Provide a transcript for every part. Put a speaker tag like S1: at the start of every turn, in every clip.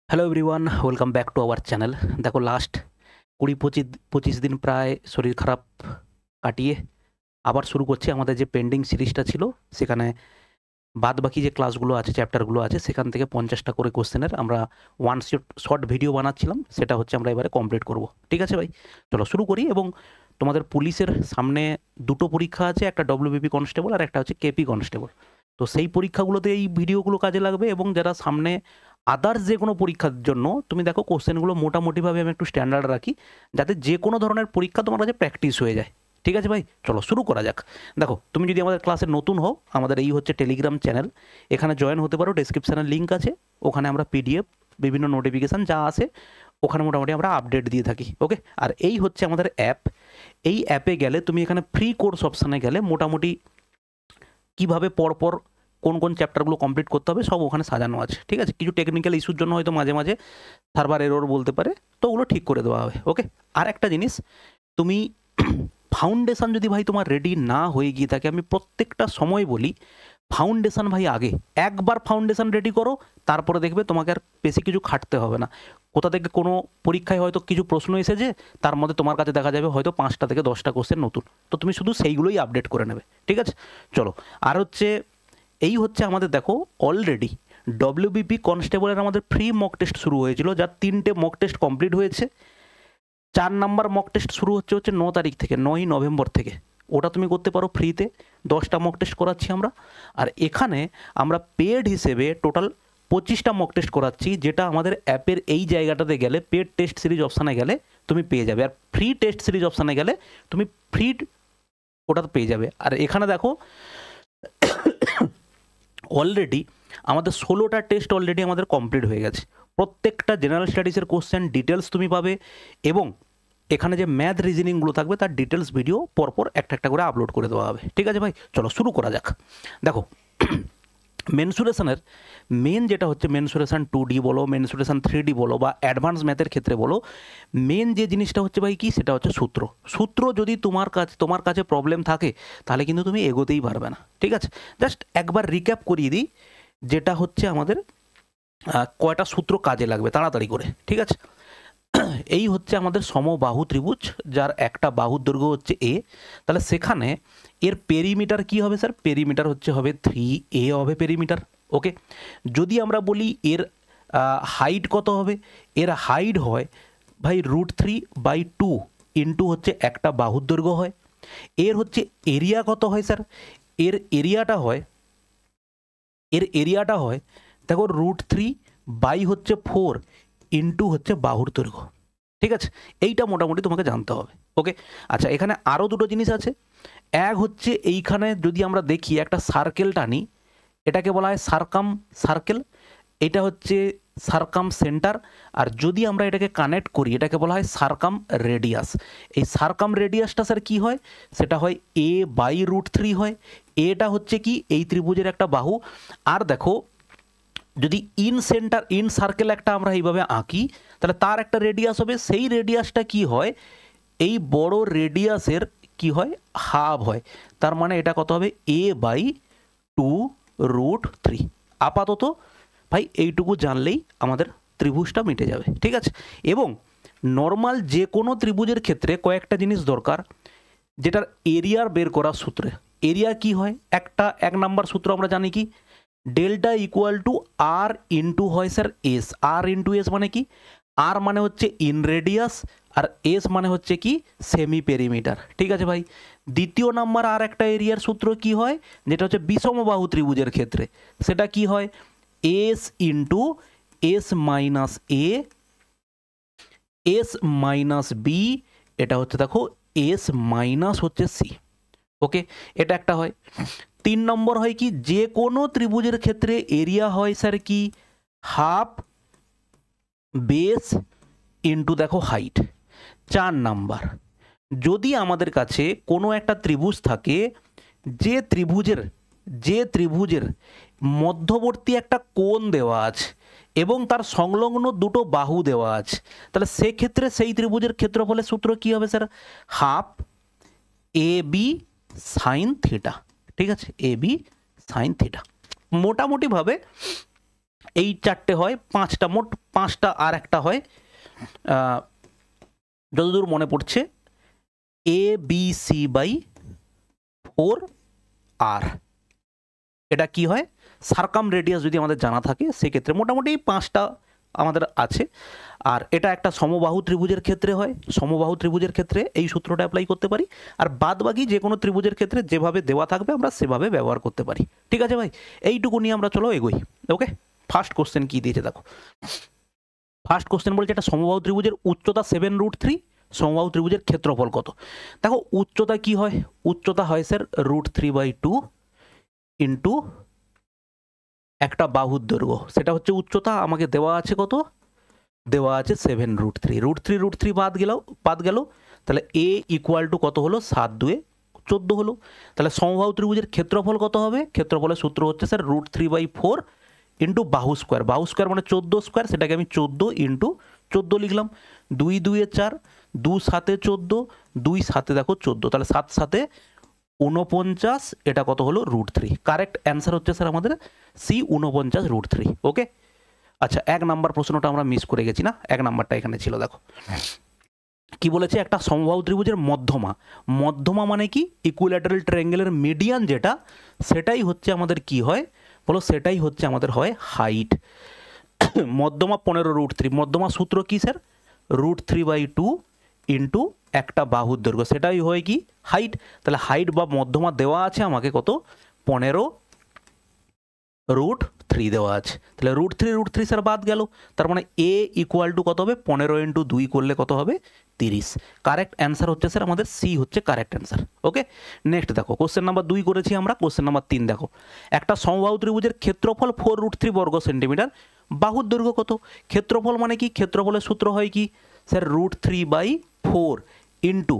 S1: Hello everyone, welcome back to our channel. দেখো last ২০-২৫ দিন প্রায় শরীর খারাপ কাটিয়ে আবার শুরু করছি আমাদের যে পেন্ডিং সিরিজটা ছিল, সেখানে বাদবাকি যে ক্লাসগুলো আছে, চ্যাপ্টারগুলো আছে, সেখান থেকে ৫০টা করে কোশ্চেনের আমরা ওয়ান শর্ট ভিডিও বানাচ্ছিলাম। সেটা হচ্ছে আমরা এবারে কমপ্লিট করব। ঠিক আছে ভাই? চলো শুরু করি। এবং তোমাদের পুলিশের সামনে দুটো পরীক্ষা আছে, একটা ডব্লিউবিপি কনস্টেবল আর একটা হচ্ছে কেপি কনস্টেবল। তো সেই পরীক্ষাগুলোতে এই ভিডিওগুলো কাজে লাগবে। এবং যারা সামনে আদার্স যে কোনো পরীক্ষার জন্য তুমি দেখো কোশ্চেনগুলো মোটামুটিভাবে আমি একটু স্ট্যান্ডার্ড রাখি, যাতে যে কোনো ধরনের পরীক্ষা তোমার কাছে প্র্যাকটিস হয়ে যায়। ঠিক আছে ভাই? চলো শুরু করা যাক। দেখো, তুমি যদি আমাদের ক্লাসে নতুন হও, আমাদের এই হচ্ছে টেলিগ্রাম চ্যানেল। এখানে জয়েন হতে পারো, ডেসক্রিপশানের লিঙ্ক আছে। ওখানে আমরা পিডিএফ, বিভিন্ন নোটিফিকেশান যা আসে ওখানে মোটামুটি আমরা আপডেট দিয়ে থাকি। ওকে? আর এই হচ্ছে আমাদের অ্যাপ। এই অ্যাপে গেলে তুমি এখানে ফ্রি কোর্স অপশানে গেলে মোটামুটি কীভাবে পরপর কোন কোন চ্যাপ্টারগুলো কমপ্লিট করতে হবে সব ওখানে সাজানো আছে। ঠিক আছে? কিছু টেকনিক্যাল ইস্যুর জন্য হয়তো মাঝে মাঝে সার্ভার এরর বলতে পারে, তো ওগুলো ঠিক করে দেওয়া হবে। ওকে? আর একটা জিনিস, তুমি ফাউন্ডেশন যদি ভাই তোমার রেডি না হয়ে গিয়ে থাকে, আমি প্রত্যেকটা সময় বলি ফাউন্ডেশন ভাই আগে একবার ফাউন্ডেশন রেডি করো, তারপরে দেখবে তোমাকে আর বেশি কিছু খাটতে হবে না। কোথা থেকে কোনো পরীক্ষায় হয়তো কিছু প্রশ্ন এসেছে, তার মধ্যে তোমার কাছে দেখা যাবে হয়তো 5টা থেকে 10টা কোশ্চেন নতুন, তো তুমি শুধু সেইগুলোই আপডেট করে নেবে। ঠিক আছে? চলো। আর হচ্ছে এই হচ্ছে আমাদের দেখো অলরেডি ডব্লিউবিপি কনস্টেবলের আমাদের ফ্রি মক টেস্ট শুরু হয়েছিল, যার 3টে মক টেস্ট কমপ্লিট হয়েছে। 4 নাম্বার মক টেস্ট শুরু হচ্ছে 9 তারিখ থেকে, 9ই নভেম্বর থেকে। ওটা তুমি করতে পারো ফ্রিতে। 10টা মক টেস্ট করাচ্ছি আমরা। আর এখানে আমরা পেড হিসেবে টোটাল 25টা মক টেস্ট করাচ্ছি, যেটা আমাদের অ্যাপের এই জায়গাটাতে গেলে পেড টেস্ট সিরিজ অপশানে গেলে তুমি পেয়ে যাবে। আর ফ্রি টেস্ট সিরিজ অপশানে গেলে তুমি ফ্রি ওটা পেয়ে যাবে। আর এখানে দেখো অলরেডি আমাদের 16টা টেস্ট অলরেডি আমাদের কমপ্লিট হয়ে গেছে। প্রত্যেকটা জেনারেল স্টাডিজের কোশ্চেন ডিটেলস তুমি পাবে, এবং এখানে যে ম্যাথ রিজনিংগুলো থাকবে তার ডিটেলস ভিডিও পরপর একটা একটা করে আপলোড করে দেওয়া হবে। ঠিক আছে ভাই? চলো শুরু করা যাক। দেখো, মেনসুরেশনের মেন যেটা হচ্ছে মেনসুরেশন 2D বলো, মেনসুরেশন 3D বলো, বা অ্যাডভান্স ম্যাথের ক্ষেত্রে বলো, মেন যে জিনিসটা হচ্ছে ভাই কি, সেটা হচ্ছে সূত্র যদি তোমার কাছে প্রবলেম থাকে, তাহলে কিন্তু তুমি এগোতেই পারবে না। ঠিক আছে? জাস্ট একবার রিক্যাপ করিয়ে দিই, যেটা হচ্ছে আমাদের কয়টা সূত্র কাজে লাগবে তাড়াতাড়ি করে। ঠিক আছে? এই হচ্ছে আমাদের সমবাহু ত্রিভুজ, যার একটা বাহুর দৈর্ঘ্য হচ্ছে এ। তাহলে সেখানে এর পেরিমিটার কি হবে স্যার? পেরিমিটার হবে 3a হবে পেরিমিটার। ওকে? যদি আমরা বলি এর হাইট কত হবে, এর হাইট হয় ভাই √3/2 ইন্টু হচ্ছে একটা বাহুর দৈর্ঘ্য হয়। এর হচ্ছে এরিয়া কত হয় স্যার? এর এরিয়াটা হয় দেখো √3/4 ইন্টু হচ্ছে বাহুর দৈর্ঘ্য। ঠিক আছে? এইটা মোটামুটি তোমাকে জানতে হবে। ওকে? আচ্ছা, এখানে আরও দুটো জিনিস আছে। এক হচ্ছে এইখানে যদি আমরা দেখি একটা সার্কেল টানি, এটাকে বলা হয় সার্কেল। এটা হচ্ছে সার্কাম সেন্টার। আর যদি আমরা এটাকে কানেক্ট করি, এটাকে বলা হয় সার্কাম রেডিয়াস। এই সার্কাম রেডিয়াসটা স্যার কী হয়? সেটা হয় a/√3 হয়। এটা হচ্ছে কি, এই ত্রিভুজের একটা বাহু। আর দেখো, যদি ইন সার্কেল একটা আমরা এইভাবে আঁকি, তাহলে তার একটা রেডিয়াস হবে। সেই রেডিয়াসটা কি হয়? এই বড় রেডিয়াসের কি হয়? হাফ হয়। তার মানে এটা কত হবে? a/2√3। আপাতত ভাই এইটুকু জানলেই আমাদের ত্রিভুজটা মিটে যাবে। ঠিক আছে? এবং নর্মাল যে কোনো ত্রিভুজের ক্ষেত্রে কয়েকটা জিনিস দরকার, যেটার এরিয়ার বের করার সূত্রে। এরিয়া কি হয়? এক নাম্বার সূত্র আমরা জানি কি, delta equal to r into হয় sir s. R into s মানে কি? আর মানে হচ্ছে ইন রেডিয়াস, আর এস মানে হচ্ছে কি, সেমি পেরিমিটার। ঠিক আছে ভাই? দ্বিতীয় নাম্বার আর একটা এরিয়ার সূত্র কি হয়, যেটা হচ্ছে বিষমবাহু ত্রিভুজের ক্ষেত্রে, সেটা কি হয়? এস ইন্টু এস মাইনাস এ, এস মাইনাস বি, এটা হচ্ছে দেখো এস মাইনাস হচ্ছে সি। ওকে? এটা একটা হয়। 3 নম্বর হয় কি, যে কোনো ত্রিভুজের ক্ষেত্রে এরিয়া হয় স্যার কি, হাফ বেস ইন্টু দেখো হাইট। 4 নাম্বার, যদি আমাদের কাছে কোনো একটা ত্রিভুজ থাকে, যে ত্রিভুজের মধ্যবর্তী একটা কোণ দেওয়া আছে এবং তার সংলগ্ন দুটো বাহু দেওয়া আছে, তাহলে সেক্ষেত্রে সেই ত্রিভুজের ক্ষেত্রফলের সূত্র কি হবে sir? Half AB sine theta. ঠিক আছে? AB sine theta. মোটামুটিভাবে এই চারটে হয়, পাঁচটা, মোট পাঁচটা, আর একটা হয় যতদূর মনে পড়ছে ABC/4R। এটা কি হয়, সার্কাম রেডিয়াস যদি আমাদের জানা থাকে সেক্ষেত্রে মোটামুটি পাঁচটা আমাদের আছে। আর এটা একটা সমবাহু ত্রিভুজের ক্ষেত্রে হয়, সমবাহু ত্রিভুজের ক্ষেত্রে এই সূত্রটা অ্যাপ্লাই করতে পারি, আর বাদ বাকি যে কোনো ত্রিভুজের ক্ষেত্রে যেভাবে দেওয়া থাকবে আমরা সেভাবে ব্যবহার করতে পারি। ঠিক আছে ভাই, এইটুকু নিয়ে আমরা চলো এগোই। ওকে, ফার্স্ট কোশ্চেন কি দিয়েছে দেখো। ফার্স্ট কোশ্চেন বলছে একটা সমবাহু ত্রিভুজের উচ্চতা 7√3, সমবাহু ত্রিভুজের ক্ষেত্রফল কত। দেখো উচ্চতা কি হয়, উচ্চতা হয় স্যার √3/2 ইন্টু একটা বাহুর দৈর্ঘ্য, সেটা হচ্ছে উচ্চতা। আমাকে দেওয়া আছে কত, দেওয়া আছে 7√3, √3 বাদ গেল, তাহলে a ইকুয়াল টু কত হলো, 7×2 14 হলো। তাহলে সমবাহু ত্রিভুজের ক্ষেত্রফল কত হবে, ক্ষেত্রফলের সূত্র হচ্ছে স্যার √3/4 ইন্টু বাহু স্কোয়ার, বাহু স্কোয়ার মানে 14 স্কোয়ার, সেটাকে আমি 14 ইন্টু 14 লিখলাম। 2 2 4, 2 7 14, 2 7 দেখো 14, তাহলে 7 7 49, এটা কত হলো √3। কারেক্ট অ্যান্সার হচ্ছে স্যার আমাদের সি 49√3। ওকে, আচ্ছা 1 নাম্বার প্রশ্নটা আমরা মিস করে গেছি না, 1 নাম্বারটা এখানে ছিল। দেখো কি বলেছে, একটা সমবাহু ত্রিভুজের মধ্যমা, মধ্যমা মানে কি, ইকুইল্যাটারাল ট্রায়াঙ্গেলের মিডিয়ান যেটা, সেটাই হচ্ছে আমাদের কি হয় বলো, সেটাই হচ্ছে আমাদের হয় হাইট। মধ্যমা 15√3, মধ্যমা সূত্র কি স্যার, √3/2 ইন্টু একটা বাহুর দৈর্ঘ্য, সেটাই হয় কি হাইট। তাহলে হাইট বা মধ্যমা দেওয়া আছে আমাকে কত, 15√3 দেওয়া আছে। তাহলে √3 স্যার বাদ গেল, তার মানে a ইকুয়াল টু কত হবে, 15 ইন্টু 2 করলে কত হবে, 30। কারেক্ট অ্যান্সার হচ্ছে স্যার আমাদের সি হচ্ছে কারেক্ট অ্যান্সার। ওকে, নেক্সট দেখো কোশ্চেন নাম্বার 2 করেছি আমরা। কোশ্চেন নাম্বার 3 দেখো, একটা সমবাহু ত্রিভুজের ক্ষেত্রফল 4√3 বর্গ সেন্টিমিটার, বাহুর দৈর্ঘ্য কত। ক্ষেত্রফল মানে কি, ক্ষেত্রফলের সূত্র হয় কি স্যার √3/4 ইন্টু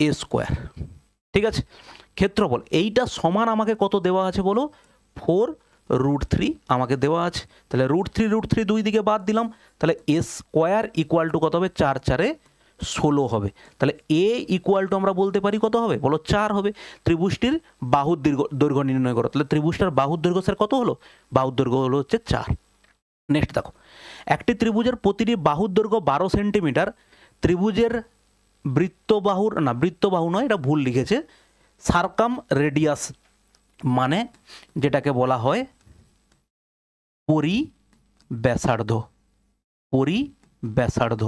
S1: a স্কোয়ার। ঠিক আছে, ক্ষেত্রফল এইটা সমান আমাকে কত দেওয়া আছে বলো, 4√3 আমাকে দেওয়া আছে। তাহলে √3 দুই দিকে বাদ দিলাম, তাহলে a স্কোয়ার ইকুয়াল টু কত হবে, 4 4 16 হবে। তাহলে a ইকুয়াল টু আমরা বলতে পারি কত হবে বলো, 4 হবে। ত্রিভুজটির বাহুর দৈর্ঘ্য নির্ণয় করো, তাহলে ত্রিভুজটার বাহুর দৈর্ঘ্য স্যার কত হলো, বাহুর দৈর্ঘ্য হলো হচ্ছে 4। নেক্সট দেখো, একটি ত্রিভুজের প্রতিটি বাহুর দৈর্ঘ্য 12 সেন্টিমিটার, ত্রিভুজের বৃত্তবাহু নয়, এটা ভুল লিখেছে, সার্কাম রেডিয়াস মানে যেটাকে বলা হয় পরিব্যাসার্ধ, পরিব্যাসার্ধ।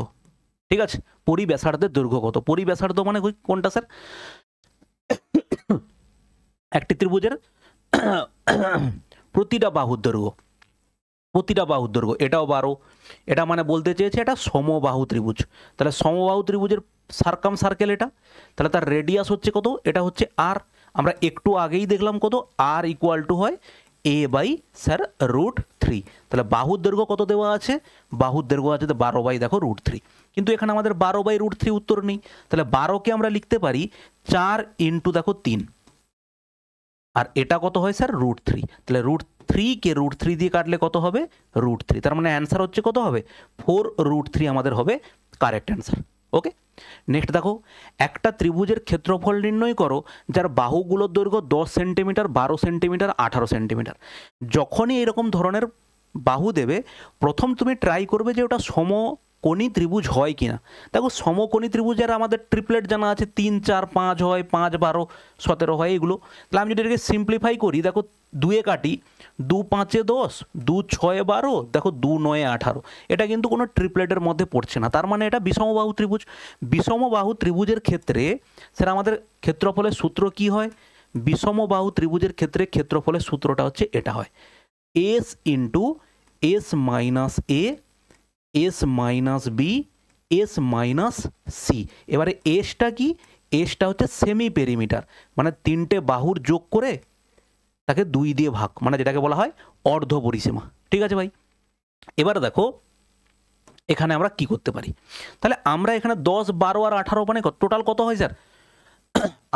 S1: ঠিক আছে, পরিব্যাসার্ধের দৈর্ঘ্য কত, পরিব্যাসার্ধ মানে কোনটা স্যার, একটি ত্রিভুজের প্রতিটা বাহুর দৈর্ঘ্য, এটাও 12, এটা মানে বলতে চেয়েছে এটা সমবাহু ত্রিভুজ। তাহলে সমবাহু ত্রিভুজের সার্কাম সার্কেল এটা, তাহলে তার রেডিয়াস হচ্ছে কত, এটা হচ্ছে আর। আমরা একটু আগেই দেখলাম কত, আর ইকুয়াল টু হয় a/স্যার √3। তাহলে বাহুর দৈর্ঘ্য কত দেওয়া আছে, বাহুর দৈর্ঘ্য আছে 12 দেখো √3, কিন্তু এখানে আমাদের 12/√3 উত্তর নেই। তাহলে 12কে আমরা লিখতে পারি 4 ইন্টু দেখো 3, আর এটা কত হয় স্যার √3। তাহলে √3কে √3 দিয়ে কাটলে কত হবে, √3। তার মানে অ্যান্সার হচ্ছে কত হবে, 4√3 আমাদের হবে কারেক্ট অ্যান্সার। ওকে, নেক্সট দেখো, একটা ত্রিভুজের ক্ষেত্রফল নির্ণয় করো যার বাহুগুলোর দৈর্ঘ্য 10 সেন্টিমিটার, 12 সেন্টিমিটার, 18 সেন্টিমিটার। যখনই এরকম ধরনের বাহু দেবে, প্রথম তুমি ট্রাই করবে যে ওটা সমকোণী ত্রিভুজ হয় কিনা। দেখো সমকোণী ত্রিভুজের আমাদের ট্রিপলেট জানা আছে, 3 4 5 হয়, 5 12 17 হয় এগুলো। তাহলে আমি যদি এটাকে সিম্পলিফাই করি, দেখো 2 কাটি, 2 5 10, 2 6 12, দেখো 2 9 18, এটা কিন্তু কোনো ট্রিপলেটের মধ্যে পড়ছে না, তার মানে এটা বিষমবাহু ত্রিভুজ। বিষমবাহু ত্রিভুজের ক্ষেত্রে স্যার আমাদের ক্ষেত্রফলের সূত্র কি হয়, বিষমবাহু ত্রিভুজের ক্ষেত্রে ক্ষেত্রফলের সূত্রটা হচ্ছে এটা হয় s into s minus a, s minus b, s minus c. এবারে এসটা কি, এসটা হচ্ছে সেমি পেরিমিটার, মানে 3টে বাহুর যোগ করে তাকে 2 দিয়ে ভাগ, মানে যেটাকে বলা হয় অর্ধ পরিসীমা। ঠিক আছে ভাই, এবার দেখো এখানে আমরা কি করতে পারি, তাহলে আমরা এখানে 10 12 আর 18 মানে টোটাল কত হয় স্যার,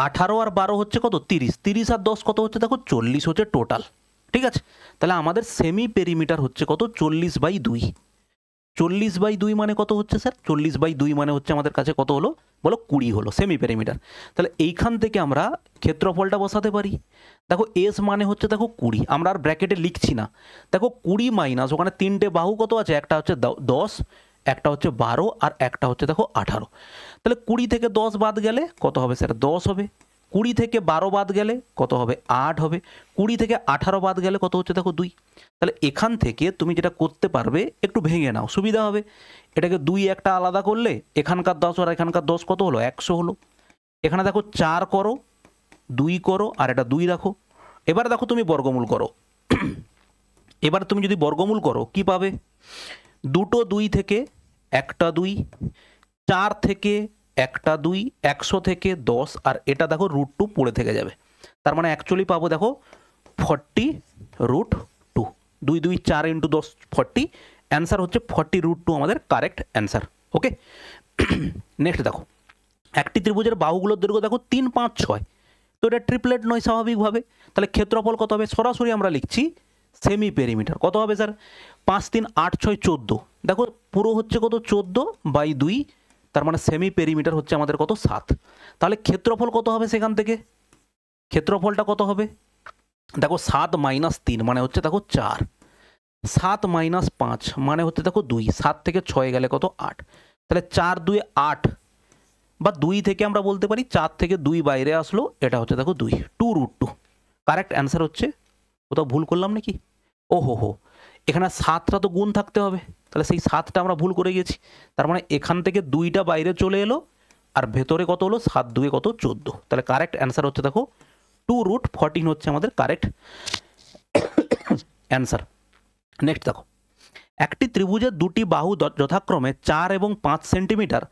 S1: 18 আর 12 হচ্ছে কত 30, 30 আর 10 কত হচ্ছে দেখো 40 হচ্ছে টোটাল। ঠিক আছে, তাহলে আমাদের সেমি পেরিমিটার হচ্ছে কত 40/2। 40/2 মানে কত হচ্ছে স্যার? 40/2 মানে হচ্ছে আমাদের কাছে কত হলো বলো? 20 হলো সেমি পেরিমিটার। তাহলে এইখান থেকে আমরা ক্ষেত্রফলটা বসাতে পারি। দেখো এস মানে হচ্ছে দেখো 20, আমরা আর ব্র্যাকেটে লিখছি না। দেখো 20 মাইনাস ওখানে তিনটে বাহু কত আছে? একটা হচ্ছে 10, একটা হচ্ছে 12 আর একটা হচ্ছে দেখো 18। তাহলে 20 থেকে 10 বাদ গেলে কত হবে স্যার? 10 হবে। 20 থেকে 12 বাদ গেলে কত হবে? 8 হবে। 20 থেকে 18 বাদ গেলে কত হচ্ছে দেখো? 2। তাহলে এখান থেকে তুমি যেটা করতে পারবে একটু ভেঙে নাও, সুবিধা হবে। এটাকে 2 একটা আলাদা করলে এখানকার 10 আর এখানকার 10 কত হলো? 100 হলো। এখানে দেখো 4 করো, 2 করো আর এটা 2 রাখো। এবার দেখো তুমি বর্গমূল করো। এবার তুমি যদি বর্গমূল করো কি পাবে? দুটো 2 থেকে একটা 2, 4 থেকে একটা 2, 100 থেকে 10 আর এটা দেখো √2 পড়ে থেকে যাবে। তার মানে অ্যাকচুয়ালি পাবো দেখো 40√2। 2 2 4 × 10 40, অ্যান্সার হচ্ছে 40√2 আমাদের কারেক্ট অ্যান্সার। ওকে, নেক্সট দেখো একটি ত্রিভুজের বাহুগুলোর দৈর্ঘ্য দেখো 3 5 6, তো এটা ট্রিপলেট নয় স্বাভাবিকভাবে। তাহলে ক্ষেত্রফল কত হবে? সরাসরি আমরা লিখছি সেমি পেরিমিটার। কত হবে স্যার? 5 3 8 6 14। দেখো পুরো হচ্ছে কত? 14/2, তার মানে সেমি পেরিমিটার হচ্ছে আমাদের কত? 7। তাহলে ক্ষেত্রফল কত হবে সেখান থেকে? ক্ষেত্রফলটা কত হবে? দেখো 7 - 3 মানে হচ্ছে দেখো 4, 7 - 5 মানে হচ্ছে দেখো 2, 7 থেকে 6 গেলে কত? 8। তাহলে 4 2 8, বা 2 থেকে আমরা বলতে পারি 4 থেকে 2 বাইরে আসলো, এটা হচ্ছে দেখো 2, 2√2 কারেক্ট অ্যান্সার হচ্ছে। কোথাও ভুল করলাম নাকি? ও হো, এখানে 7টা তো গুণ থাকতে হবে, তাহলে সেই 7টা আমরা ভুল করে গেছি। তার মানে এখান থেকে 2টা বাইরে চলে এলো আর ভেতরে কত হলো? 7 2 কত? 14। তাহলে কারেক্ট অ্যান্সার হচ্ছে দেখো 2√14 হচ্ছে আমাদের কারেক্ট অ্যান্সার। নেক্সট দেখো একটি ত্রিভুজের দুটি বাহু যথাক্রমে 4 এবং 5 সেন্টিমিটার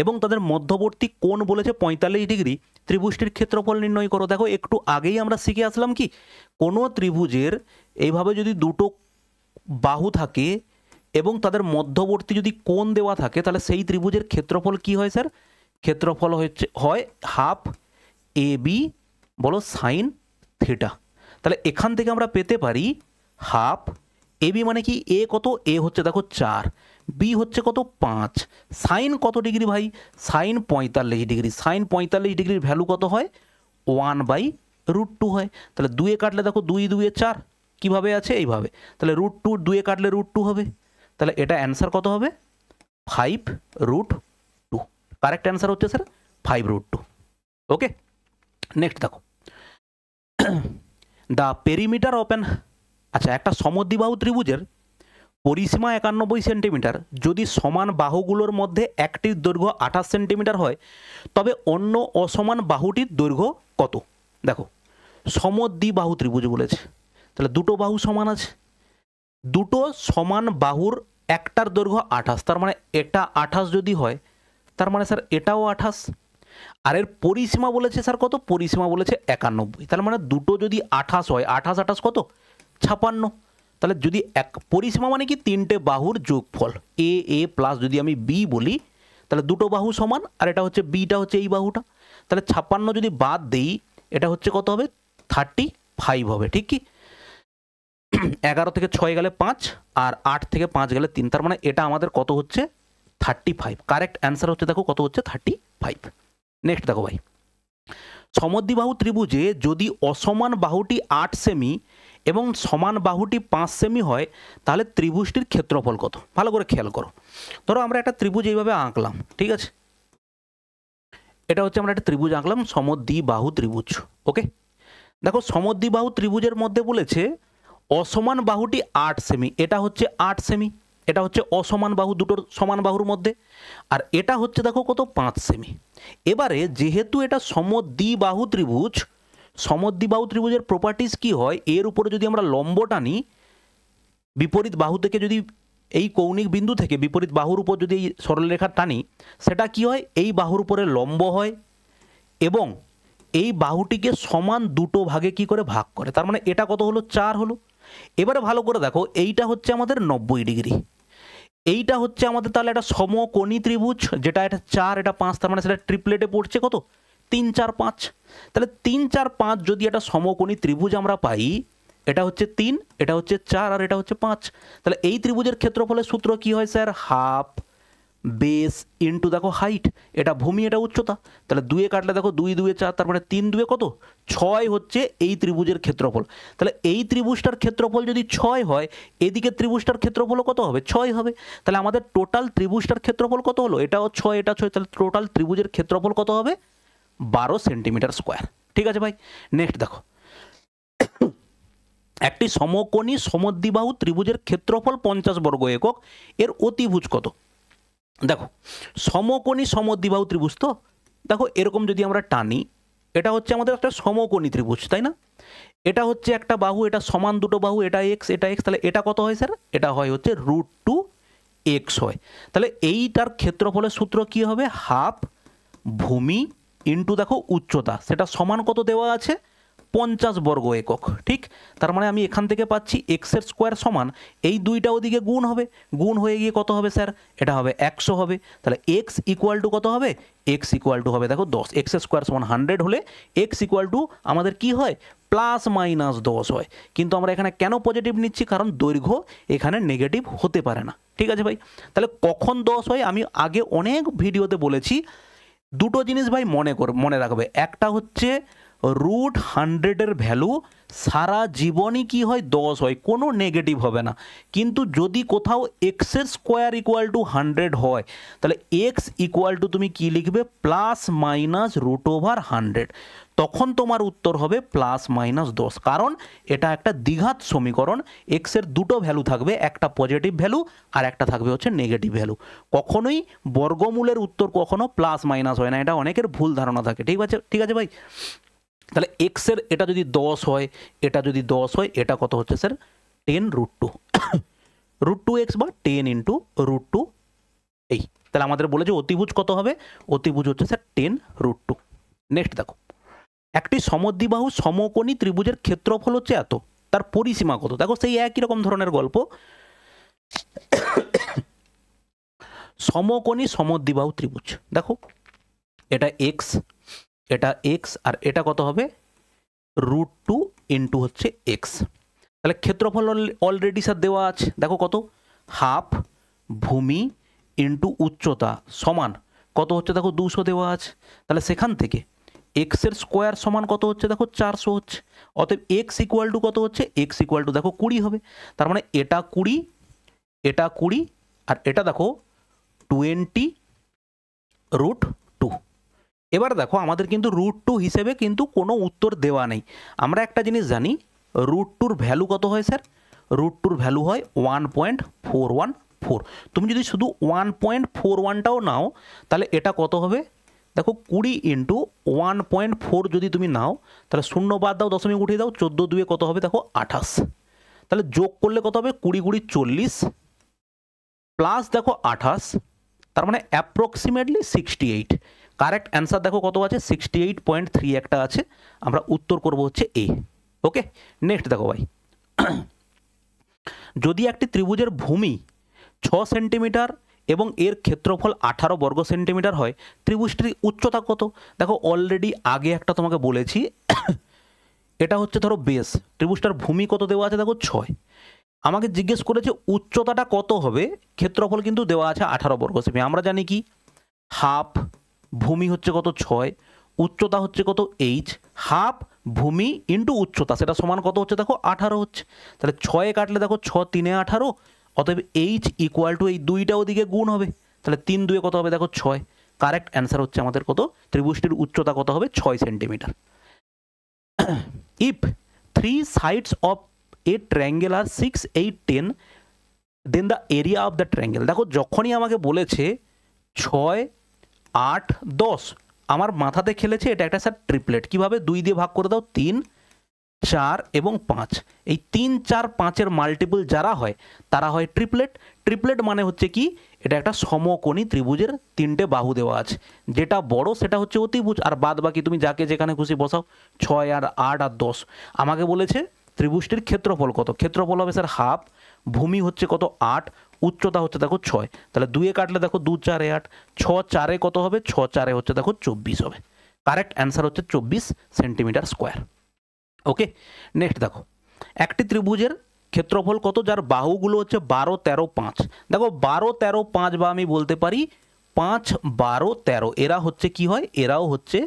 S1: এবং তাদের মধ্যবর্তী কোণ বলেছে 45 ডিগ্রি। ত্রিভুজটির ক্ষেত্রফল নির্ণয় করো। দেখো একটু আগেই আমরা শিখে আসলাম কি, কোনো ত্রিভুজের এইভাবে যদি দুটো বাহু থাকে এবং তাদের মধ্যবর্তী যদি কোণ দেওয়া থাকে তাহলে সেই ত্রিভুজের ক্ষেত্রফল কি হয় স্যার? ক্ষেত্রফল হয় হাফ AB বলো সাইন থিটা। তাহলে এখান থেকে আমরা পেতে পারি হাফ AB মানে কি? এ কত? এ হচ্ছে দেখো 4, বি হচ্ছে কত? 5, সাইন কত ডিগ্রি ভাই? Sign 45 degree. সাইন 45 ডিগ্রির ভ্যালু কত হয়? 1/√2 হয়। তাহলে 2 কাটলে দেখো 2 2 4 কীভাবে আছে? এইভাবে। তাহলে √2, 2 কাটলে √2 হবে। তাহলে এটা অ্যান্সার কত হবে? 5√2 কারেক্ট অ্যান্সার হচ্ছে স্যার 5√2। ওকে, নেক্সট দেখো দ্য পেরিমিটার অফ অ্যান, আচ্ছা একটা সমদ্বিবাহু ত্রিভুজের পরিসীমা 91 সেন্টিমিটার যদি সমান বাহুগুলোর মধ্যে একটির দৈর্ঘ্য 28 সেন্টিমিটার হয় তবে অন্য অসমান বাহুটির দৈর্ঘ্য কত? দেখো সমদ্বিবাহু ত্রিভুজ বলেছে, তাহলে দুটো বাহু সমান আছে, দুটো সমান বাহুর একটার দৈর্ঘ্য 28, তার মানে এটা 28 যদি হয় তার মানে স্যার এটাও 28। আর এর পরিসীমা বলেছে স্যার কত? পরিসীমা বলেছে 91, তার মানে দুটো যদি 28 হয় 28 28 কত? 56। তাহলে যদি পরিসীমা মানে কি? তিনটে বাহুর যোগফল, এ প্লাস যদি আমি বি বলি তাহলে দুটো বাহু সমান, আর এটা হচ্ছে বিটা হচ্ছে এই বাহুটা। তাহলে 56 যদি বাদ দেই এটা হচ্ছে কত হবে? 35 হবে, ঠিক কি? 11 থেকে 6 গেলে 5 আর 8 থেকে 5 গেলে 3, তার মানে এটা আমাদের কত হচ্ছে? 35। কারেক্ট অ্যান্সার হচ্ছে দেখো কত হচ্ছে? 35। নেক্সট দেখো ভাই, সমদ্বিবাহু ত্রিভুজে যদি অসমান বাহুটি 8 সেমি এবং সমান বাহুটি 5 সেমি হয় তাহলে ত্রিভুজটির ক্ষেত্রফল কত? ভালো করে খেয়াল করো। ধরো আমরা একটা ত্রিভুজ এইভাবে আঁকলাম, ঠিক আছে? এটা হচ্ছে আমরা একটা ত্রিভুজ আঁকলাম, সমদ্বিবাহু ত্রিভুজ। ওকে, দেখো সমদ্বিবাহু ত্রিভুজের মধ্যে বলেছে অসমান বাহুটি 8 সেমি, এটা হচ্ছে 8 সেমি, এটা হচ্ছে অসমান বাহু দুটোর সমান বাহুর মধ্যে, আর এটা হচ্ছে দেখো কত? 5 সেমি। এবারে যেহেতু এটা সমদ্বিবাহু ত্রিভুজ, সমদ্বিবাহু ত্রিভুজের প্রপার্টিজ কি হয়? এর উপরে যদি আমরা লম্ব টানি, বিপরীত বাহু থেকে যদি এই কৌণিক বিন্দু থেকে বিপরীত বাহুর উপর যদি এই সরলরেখা টানি সেটা কি হয়? এই বাহুর উপরে লম্ব হয় এবং এই বাহুটিকে সমান দুটো ভাগে কি করে ভাগ করে, তার মানে এটা কত হলো? 4 হলো। এবারে ভালো করে দেখো, এইটা হচ্ছে আমাদের 90 ডিগ্রি, এইটা হচ্ছে আমাদের তাহলে একটা সমকোণী ত্রিভুজ, যেটা এটা 4 এটা 5, তার মানে সেটা ট্রিপলেটে পড়ছে কত? 3 4 5। তাহলে 3 4 5 যদি একটা সমকোণী ত্রিভুজ আমরা পাই, এটা হচ্ছে 3, এটা হচ্ছে 4 আর এটা হচ্ছে 5। তাহলে এই ত্রিভুজের ক্ষেত্রফলের সূত্র কি হয় স্যার? হাফ বেস ইন্টু দেখো হাইট, এটা ভূমি এটা উচ্চতা। তাহলে 2 কাটলে দেখো 2 2 4, তারপরে 3 2 কত 6 হচ্ছে এই ত্রিভুজের ক্ষেত্রফল। তাহলে এই ত্রিভুজটার ক্ষেত্রফল যদি 6 হয়, এদিকে ত্রিভুজটার ক্ষেত্রফল কত হবে? 6 হবে। তাহলে আমাদের টোটাল ত্রিভুজটার ক্ষেত্রফল কত হলো? এটাও 6 এটা 6, তাহলে টোটাল ত্রিভুজের ক্ষেত্রফল কত হবে? 12 সেন্টিমিটার স্কোয়ার। ঠিক আছে ভাই, নেক্সট দেখো, একটি সমকোণী সমদ্বিবাহু ত্রিভুজের ক্ষেত্রফল 50 বর্গ একক, এর অতিভুজ কত? দেখো সমকোণী সমদ্বিবাহু ত্রিভুজ, তো দেখো এরকম যদি আমরা টানি, এটা হচ্ছে আমাদের একটা সমকোণী ত্রিভুজ, তাই না? এটা হচ্ছে একটা বাহু, এটা সমান দুটো বাহু, এটা এক্স এটা এক্স, তাহলে এটা কত হয় স্যার? এটা হয় হচ্ছে √2x হয়। তাহলে এইটার ক্ষেত্রফলের সূত্র কি হবে? হাফ ভূমি ইন্টু দেখো উচ্চতা, সেটা সমান কত দেওয়া আছে? 50 বর্গ একক। ঠিক, তার মানে আমি এখান থেকে পাচ্ছি এক্সের স্কোয়ার সমান এই দুইটা ওদিকে গুণ হবে, গুণ হয়ে গিয়ে কত হবে স্যার? এটা হবে 100 হবে। তাহলে এক্স ইকুয়াল টু কত হবে? এক্স ইকুয়াল টু হবে দেখো 10। এক্সের স্কোয়ার সমান 100 হলে এক্স ইকুয়াল টু আমাদের কি হয়? +-10 হয়। কিন্তু আমরা এখানে কেন পজিটিভ নিচ্ছি? কারণ দৈর্ঘ্য এখানে নেগেটিভ হতে পারে না। ঠিক আছে ভাই, তাহলে কখন 10 হয় আমি আগে অনেক ভিডিওতে বলেছি। দুটো জিনিস ভাই মনে রাখবে, একটা হচ্ছে √100 ভ্যালু সারা জীবনই কি হয়? 10 হয়, কোনো নেগেটিভ হবে না। কিন্তু যদি কোথাও এক্সের স্কোয়ার ইকুয়াল টু 100 হয়, তাহলে এক্স ইকুয়াল টু তুমি কি লিখবে? +-√100। তখন তোমার উত্তর হবে +-10, কারণ এটা একটা দ্বিঘাত সমীকরণ। এক্সের দুটো ভ্যালু থাকবে, একটা পজিটিভ ভ্যালু আর একটা থাকবে হচ্ছে নেগেটিভ ভ্যালু। কখনোই বর্গমূলের উত্তর কখনো +- হয় না, এটা অনেকের ভুল ধারণা থাকে। ঠিক আছে, ঠিক আছে ভাই। তাহলে এক্সের এটা যদি 10 হয়, এটা যদি 10 হয়, এটা কত হচ্ছে স্যার? 10√2 √2x বা 10 ইন্টু √2 এই। তাহলে আমাদের বলেছে অতিভুজ কত হবে? অতিভুজ হচ্ছে স্যার 10√2। নেক্সট দেখো, একটি সমদ্বিবাহু সমকোণী ত্রিভুজের ক্ষেত্রফল হচ্ছে এত, তার পরিসীমা কত? দেখো সেই একই রকম ধরনের গল্প। সমকোণী সমদ্বিবাহু ত্রিভুজ, দেখো এটা এক্স, এটা এক্স আর এটা কত হবে? √2 ইন্টু হচ্ছে এক্স। তাহলে ক্ষেত্রফল অলরেডি স্যার দেওয়া আছে, দেখো কত? হাফ ভূমি ইন্টু উচ্চতা সমান কত হচ্ছে? দেখো 200 দেওয়া আছে। তাহলে সেখান থেকে এক্সের স্কোয়ার সমান কত হচ্ছে? দেখো 400 হচ্ছে। অতএব এক্স ইকুয়াল টু কত হচ্ছে? এক্স ইকুয়াল টু দেখো 20 হবে। তার মানে এটা 20, এটা 20 আর এটা দেখো 20√2। এবার দেখো আমাদের কিন্তু √2 হিসেবে কিন্তু কোনো উত্তর দেওয়া নেই। আমরা একটা জিনিস জানি, √2 ভ্যালু কত হয় স্যার? √2 ভ্যালু হয় 1.414। তুমি যদি শুধু 1.41টাও নাও, তাহলে এটা কত হবে? দেখো 20 ইন্টু 1.4 যদি তুমি নাও, তাহলে শূন্য বাদ দাও, দশমিক উঠিয়ে দাও, 14 2 কত হবে? দেখো 28। তাহলে যোগ করলে কত হবে? 20 20 40 প্লাস দেখো 28, তার মানে অ্যাপ্রক্সিমেটলি 68। কারেক্ট অ্যান্সার দেখো কত আছে? 68.3 একটা আছে। আমরা উত্তর করব হচ্ছে এ। ওকে, নেক্সট দেখো ভাই, যদি একটি ত্রিভুজের ভূমি 6 সেন্টিমিটার এবং এর ক্ষেত্রফল 18 বর্গ সেন্টিমিটার হয়, ত্রিভুজটির উচ্চতা কত? দেখো অলরেডি আগে একটা তোমাকে বলেছি, এটা হচ্ছে ধরো বেস, ত্রিভুজটার ভূমি কত দেওয়া আছে? দেখো 6। আমাকে জিজ্ঞেস করেছে উচ্চতাটা কত হবে, ক্ষেত্রফল কিন্তু দেওয়া আছে 18 বর্গ সেমি। আমরা জানি কি, হাফ ভূমি হচ্ছে কত? 6, উচ্চতা হচ্ছে কত? এইচ। হাফ ভূমি ইন্টু উচ্চতা, সেটা সমান কত হচ্ছে? দেখো 18 হচ্ছে। তাহলে 6 কাটলে দেখো 6 3 18, অতএব এইচ ইকুয়াল টু এই দুইটা ওদিকে গুণ হবে, তাহলে 3 2 কত হবে? দেখো 6। কারেক্ট অ্যান্সার হচ্ছে আমাদের কত? ত্রিভুজটির উচ্চতা কত হবে? 6 centimetre. If 3 sides of a triangle are 6 8 10, then the area of the triangle। দেখো যখনই আমাকে বলেছে 6 8 10, আমার মাথাতে খেলেছে এটা একটা স্যার ট্রিপলেট। কিভাবে? 2 দিয়ে ভাগ করে দাও, 3 4 এবং 5। এই 3 4 5-এর মাল্টিপল যারা হয় তারা হয় ট্রিপলেট। ট্রিপলেট মানে হচ্ছে কি, এটা একটা সমকোণী ত্রিভুজের 3টে বাহু দেওয়া আছে, যেটা বড় সেটা হচ্ছে অতিভুজ, আর বাদ বাকি তুমি যাকে যেখানে খুশি বসাও, 6 আর 8 আর 10। আমাকে বলেছে ত্রিভুজটির ক্ষেত্রফল কত? ক্ষেত্রফল হবে স্যার হাফ, ভূমি হচ্ছে কত? 8, উচ্চতা হচ্ছে দেখো 6। তাহলে 2 কাটলে দেখো 2 4 8, 6 4 কত হবে? 6 4 হচ্ছে দেখো 24 হবে। কারেক্ট অ্যান্সার হচ্ছে 24 সেন্টিমিটার স্কোয়ার। ওকে, নেক্সট দেখো, একটি ত্রিভুজের ক্ষেত্রফল কত যার বাহুগুলো হচ্ছে 12, 13, 5। দেখো 12, 13, 5 বা আমি বলতে পারি 5, 12, 13 এরা হচ্ছে কি হয়, এরাও হচ্ছে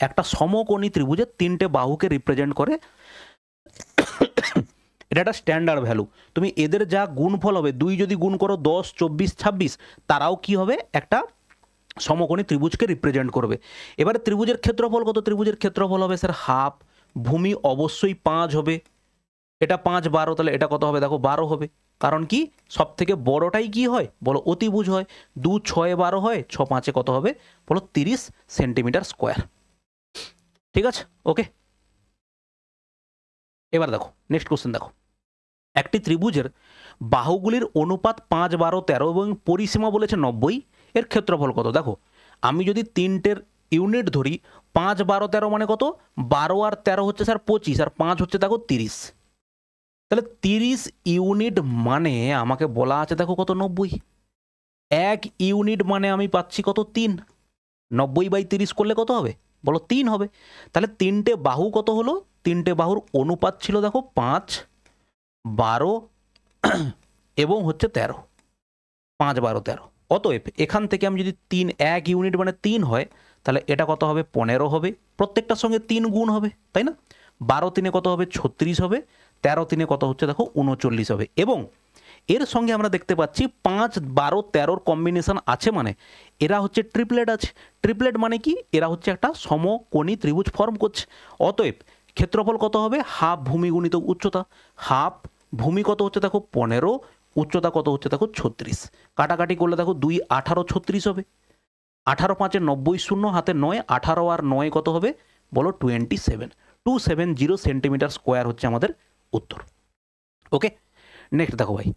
S1: একটা সমকোণী ত্রিভুজের তিনটে বাহুকে রিপ্রেজেন্ট করে। এটা একটা স্ট্যান্ডার্ড ভ্যালু। তুমি এদের যা গুণফল হবে, 2 যদি গুণ করো 10, 24, 26, তারাও কি হবে, একটা সমকোণী ত্রিভুজকে রিপ্রেজেন্ট করবে। এবারে ত্রিভুজের ক্ষেত্রফল কত, ত্রিভুজের ক্ষেত্রফল হবে স্যার হাফ, ভূমি অবশ্যই 5 হবে, এটা 5, 12, তাহলে এটা কত হবে দেখো 12 হবে। কারণ কি সব থেকে বড়টাই কি হয় বলো, অতিভুজ হয়। 2, 6, 12 হয়, 6, 5 কত হবে বলো 30 সেন্টিমিটার স্কোয়ার। ঠিক আছে, ওকে। এবার দেখো নেক্সট কোশ্চেন দেখো, একটি ত্রিভুজের বাহুগুলির অনুপাত 5, 12, 13 এবং পরিসীমা বলেছে 90, এর ক্ষেত্রফল কত। দেখো আমি যদি তিনটের ইউনিট ধরি, 5, 12, 13 মানে কত, 12 আর 13 হচ্ছে স্যার 25, আর 5 হচ্ছে দেখো 30, তাহলে 30 ইউনিট মানে আমাকে বলা আছে দেখো কত 90। 1 ইউনিট মানে আমি পাচ্ছি কত 3, 90/30 করলে কত হবে বলো 3 হবে। তাহলে তিনটে বাহু কত হলো, তিনটে বাহুর অনুপাত ছিল দেখো 5, 12 এবং হচ্ছে 13, 5, 12, 13। অতএব এখান থেকে আমি যদি 1 ইউনিট মানে 3 হয়, তাহলে এটা কত হবে 15 হবে, প্রত্যেকটার সঙ্গে 3 গুণ হবে, তাই না। 12 3 কত হবে 36 হবে, 13 3 কত হচ্ছে দেখো 39 হবে। এবং এর সঙ্গে আমরা দেখতে পাচ্ছি 5, 12, 13 কম্বিনেশন আছে, মানে এরা হচ্ছে ট্রিপলেট আছে। ট্রিপলেট মানে কি, এরা হচ্ছে একটা সমকোণী ত্রিভুজ ফর্ম করছে। অতএব ক্ষেত্রফল কত হবে, হাফ ভূমি গুণিত উচ্চতা, হাফ ভূমি কত হচ্ছে দেখো 15, উচ্চতা কত হচ্ছে দেখো 36, কাটাকাটি করলে দেখো 2, 18, 36 হবে। 18 5 90, শূন্য হাতে 9, 18 আর 9 কত হবে বলো 27, 270 সেন্টিমিটার স্কোয়ার হচ্ছে আমাদের উত্তর। ওকে, নেক্সট দেখো ভাই,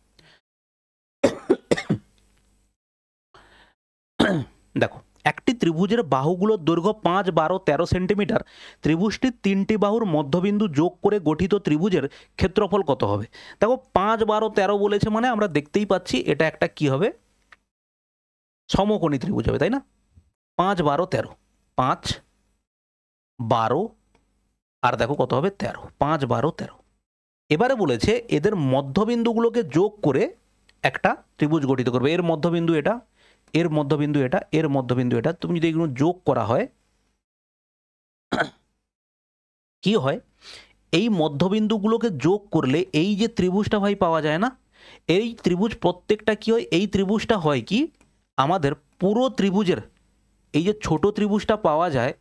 S1: দেখো একটি ত্রিভুজের বাহুগুলোর দৈর্ঘ্য 5, 12, 13 সেন্টিমিটার, ত্রিভুজটির তিনটি বাহুর মধ্যবিন্দু যোগ করে গঠিত ত্রিভুজের ক্ষেত্রফল কত হবে। দেখো 5, 12, 13 বলেছে মানে আমরা দেখতেই পাচ্ছি এটা একটা কি হবে, সমকোণী ত্রিভুজ হবে, তাই না। 5, 12, 13, 5, 12 আর দেখো কত হবে 13, 5, 12, 13। এবারে বলেছে এদের মধ্যবিন্দুগুলোকে যোগ করে একটা ত্রিভুজ গঠিত করবে। এর মধ্যবিন্দু এটা, এর মধ্যবিন্দু এটা, এর মধ্যবিন্দু এটা। তুমি যদি এগুলো যোগ করা হয় কি হয়, এই মধ্যবিন্দুগুলোকে যোগ করলে এই যে ত্রিভুজটা ভাই পাওয়া যায় না, এই ত্রিভুজ প্রত্যেকটা কি হয়, এই ত্রিভুজটা হয় কি আমাদের পুরো ত্রিভুজের, এই যে ছোট ত্রিভুজটা পাওয়া যায়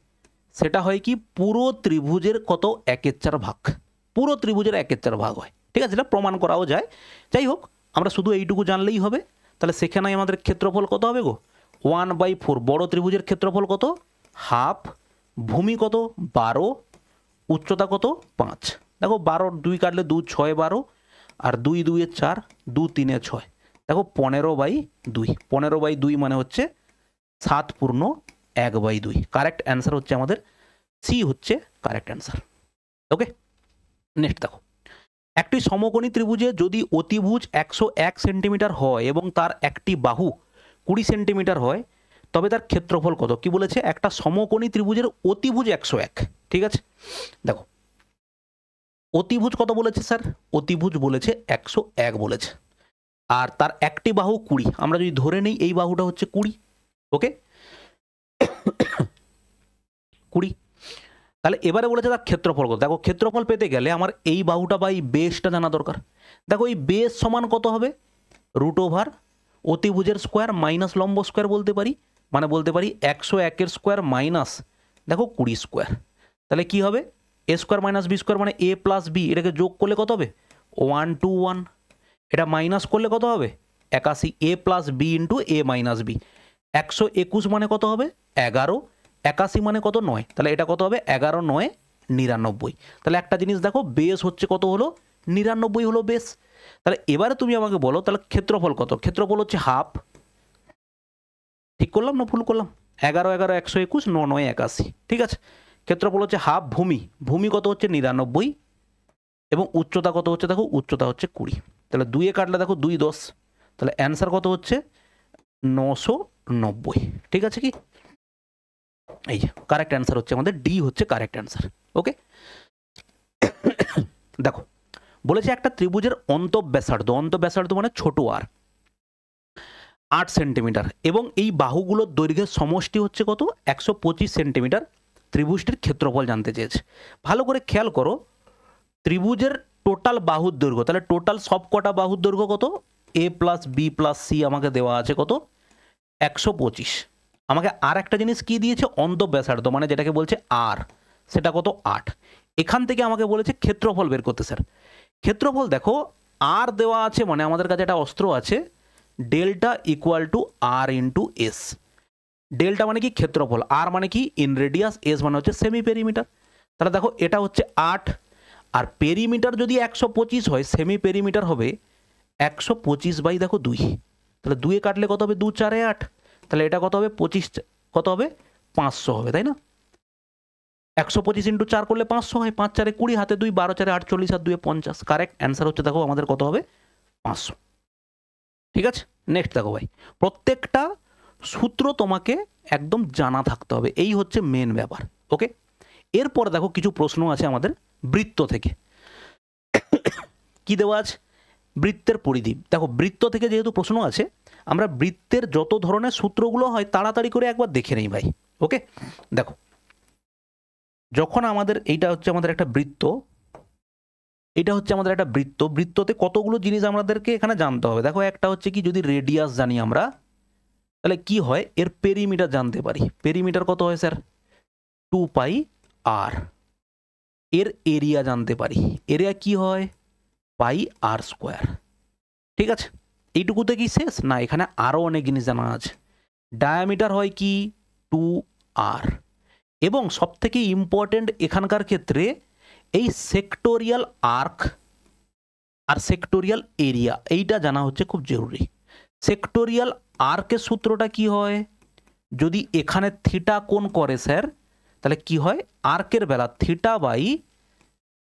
S1: সেটা হয় কি পুরো ত্রিভুজের কত 1/4 ভাগ, পুরো ত্রিভুজের 1/4 ভাগ হয়। ঠিক আছে, এটা প্রমাণ করাও যায়। যাই হোক, আমরা শুধু এইটুকু জানলেই হবে। তাহলে সেখানে আমাদের ক্ষেত্রফল কত হবে গো 1/4, বড় ত্রিভুজের ক্ষেত্রফল কত হাফ, ভূমি কত 12, উচ্চতা কত 5। দেখো 12 2 কাটলে 2, 6, 12 আর 2 2 4, 2 3 6, দেখো 15/2, 15/2 মানে হচ্ছে 7/1/2। কারেক্ট অ্যান্সার হচ্ছে আমাদের সি হচ্ছে কারেক্ট অ্যান্সার। ওকে, নেক্সট দেখো, একটি সমকোণী ত্রিভুজে যদি অতিভুজ 101 সেন্টিমিটার হয় এবং তার একটি বাহু 20 সেন্টিমিটার হয়, তবে তার ক্ষেত্রফল কত। কি বলেছে, একটা সমকোণী ত্রিভুজের অতিভুজ 101। ঠিক আছে, দেখো অতিভুজ কত বলেছে স্যার, অতিভুজ বলেছে 101 বলেছে, আর তার একটি বাহু 20, আমরা যদি ধরে নেই এই বাহুটা হচ্ছে 20। ওকে 20, তাহলে এবারে বলেছে তার ক্ষেত্রফল কত। দেখো ক্ষেত্রফল পেতে গেলে আমার এই বাহুটা বা এই বেসটা জানা দরকার। দেখো এই বেস সমান কত হবে, √ অতিভুজের স্কোয়ার মাইনাস লম্ব স্কোয়ার বলতে পারি, মানে বলতে পারি 101 স্কোয়ার মাইনাস দেখো 20 স্কোয়ার। তাহলে কি হবে, a square minus b square মানে a প্লাস বি, এটাকে যোগ করলে কত হবে 121, এটা মাইনাস করলে কত হবে 81, a plus b into a minus b. 121 মানে কত হবে 11, 81 মানে কত 9, তাহলে এটা কত হবে 11 9 99। তাহলে একটা জিনিস দেখো, বেস হচ্ছে কত হলো 99 হলো বেস। তাহলে এবারে তুমি আমাকে বলো তাহলে ক্ষেত্রফল কত। ক্ষেত্রফল হচ্ছে হাফ, ঠিক করলাম না ভুল করলাম, 11 11 121, 9 9 81। ঠিক আছে, ক্ষেত্রফল হচ্ছে হাফ, ভূমি ভূমি কত হচ্ছে 99 এবং উচ্চতা কত হচ্ছে দেখো উচ্চতা হচ্ছে 20। তাহলে 2 এ কাটলে দেখো 2 10, তাহলে অ্যান্সার কত হচ্ছে 990। ঠিক আছে, কি এই যে কারেক্ট অ্যান্সার হচ্ছে আমাদের ডি হচ্ছে কারেক্ট অ্যান্সার। ওকে দেখো বলেছে একটা ত্রিভুজের অন্তঃব্যাসার্ধ মানে ছোট আর 8 সেন্টিমিটার এবং এই বাহুগুলোর দৈর্ঘ্যের সমষ্টি হচ্ছে কত 125 সেন্টিমিটার। ত্রিভুজটির ক্ষেত্রফল জানতে চেয়েছে। ভালো করে খেয়াল করো, ত্রিভুজের টোটাল বাহুর দৈর্ঘ্য, তাহলে টোটাল সব কটা বাহুর দৈর্ঘ্য কত, এ প্লাস বি প্লাস সি আমাকে দেওয়া আছে কত 125। আমাকে আর একটা জিনিস কি দিয়েছে, অন্তঃব্যাসার্ধ মানে যেটাকে বলছে আর, সেটা কত 8। এখান থেকে আমাকে বলেছে ক্ষেত্রফল বের করতে। স্যার ক্ষেত্রফল দেখো আর দেওয়া আছে মানে আমাদের কাছে একটা অস্ত্র আছে, delta equal to r into s. Delta মানে কি ক্ষেত্রফল, আর মানে কি ইন রেডিয়াস, এস মানে হচ্ছে সেমি পেরিমিটার। তাহলে দেখো এটা হচ্ছে 8 আর পেরিমিটার যদি 125 হয়, সেমি পেরিমিটার হবে 125 বাই দেখো 2। তাহলে 2 কাটলে কত হবে, 2 4 8। তাহলে এটা কত হবে 25, কত হবে 500 হবে, তাই না? 125 ইন্টু 4 করলে 500 হয়, 5 4 20, হাতে 2, 12 4 48 আর 2 50। কারেক্ট অ্যান্সার হচ্ছে দেখো আমাদের কত হবে 500। ঠিক আছে, নেক্সট দেখো ভাই, প্রত্যেকটা সূত্র তোমাকে একদম জানা থাকতে হবে, এই হচ্ছে মেন ব্যাপার। ওকে, এরপর দেখো কিছু প্রশ্ন আছে আমাদের বৃত্ত থেকে। কি দেওয়া আছে, বৃত্তের পরিধি। দেখো বৃত্ত থেকে যেহেতু প্রশ্ন আছে, আমরা বৃত্তের যত ধরনের সূত্রগুলো হয় তাড়াতাড়ি করে একবার দেখে নেই ভাই। ওকে, দেখো যখন আমাদের এইটা হচ্ছে আমাদের একটা বৃত্ত, এটা হচ্ছে আমাদের একটা বৃত্ত, বৃত্ততে কতগুলো জিনিস আমাদেরকে এখানে জানতে হবে। দেখো একটা হচ্ছে কি, যদি রেডিয়াস জানি আমরা, তাহলে কি হয়, এর পেরিমিটার জানতে পারি। পেরিমিটার কত হয় স্যার 2 পাই আর। এর এরিয়া জানতে পারি, এরিয়া কি হয় পাই আর স্কোয়ার। ঠিক আছে, এইটুকুতে কি শেষ না, এখানে আরও অনেক জিনিস জানা আছে। ডায়ামিটার হয় কি 2 আর, এবং সবথেকে ইম্পর্টেন্ট এখানকার ক্ষেত্রে এই সেক্টোরিয়াল আর্ক আর সেক্টোরিয়াল এরিয়া, এইটা জানা হচ্ছে খুব জরুরি। সেক্টোরিয়াল আর্কের সূত্রটা কি হয়, যদি এখানে থিটা কোণ করে স্যার, তাহলে কি হয়, আর্কের বেলা থিটা বাই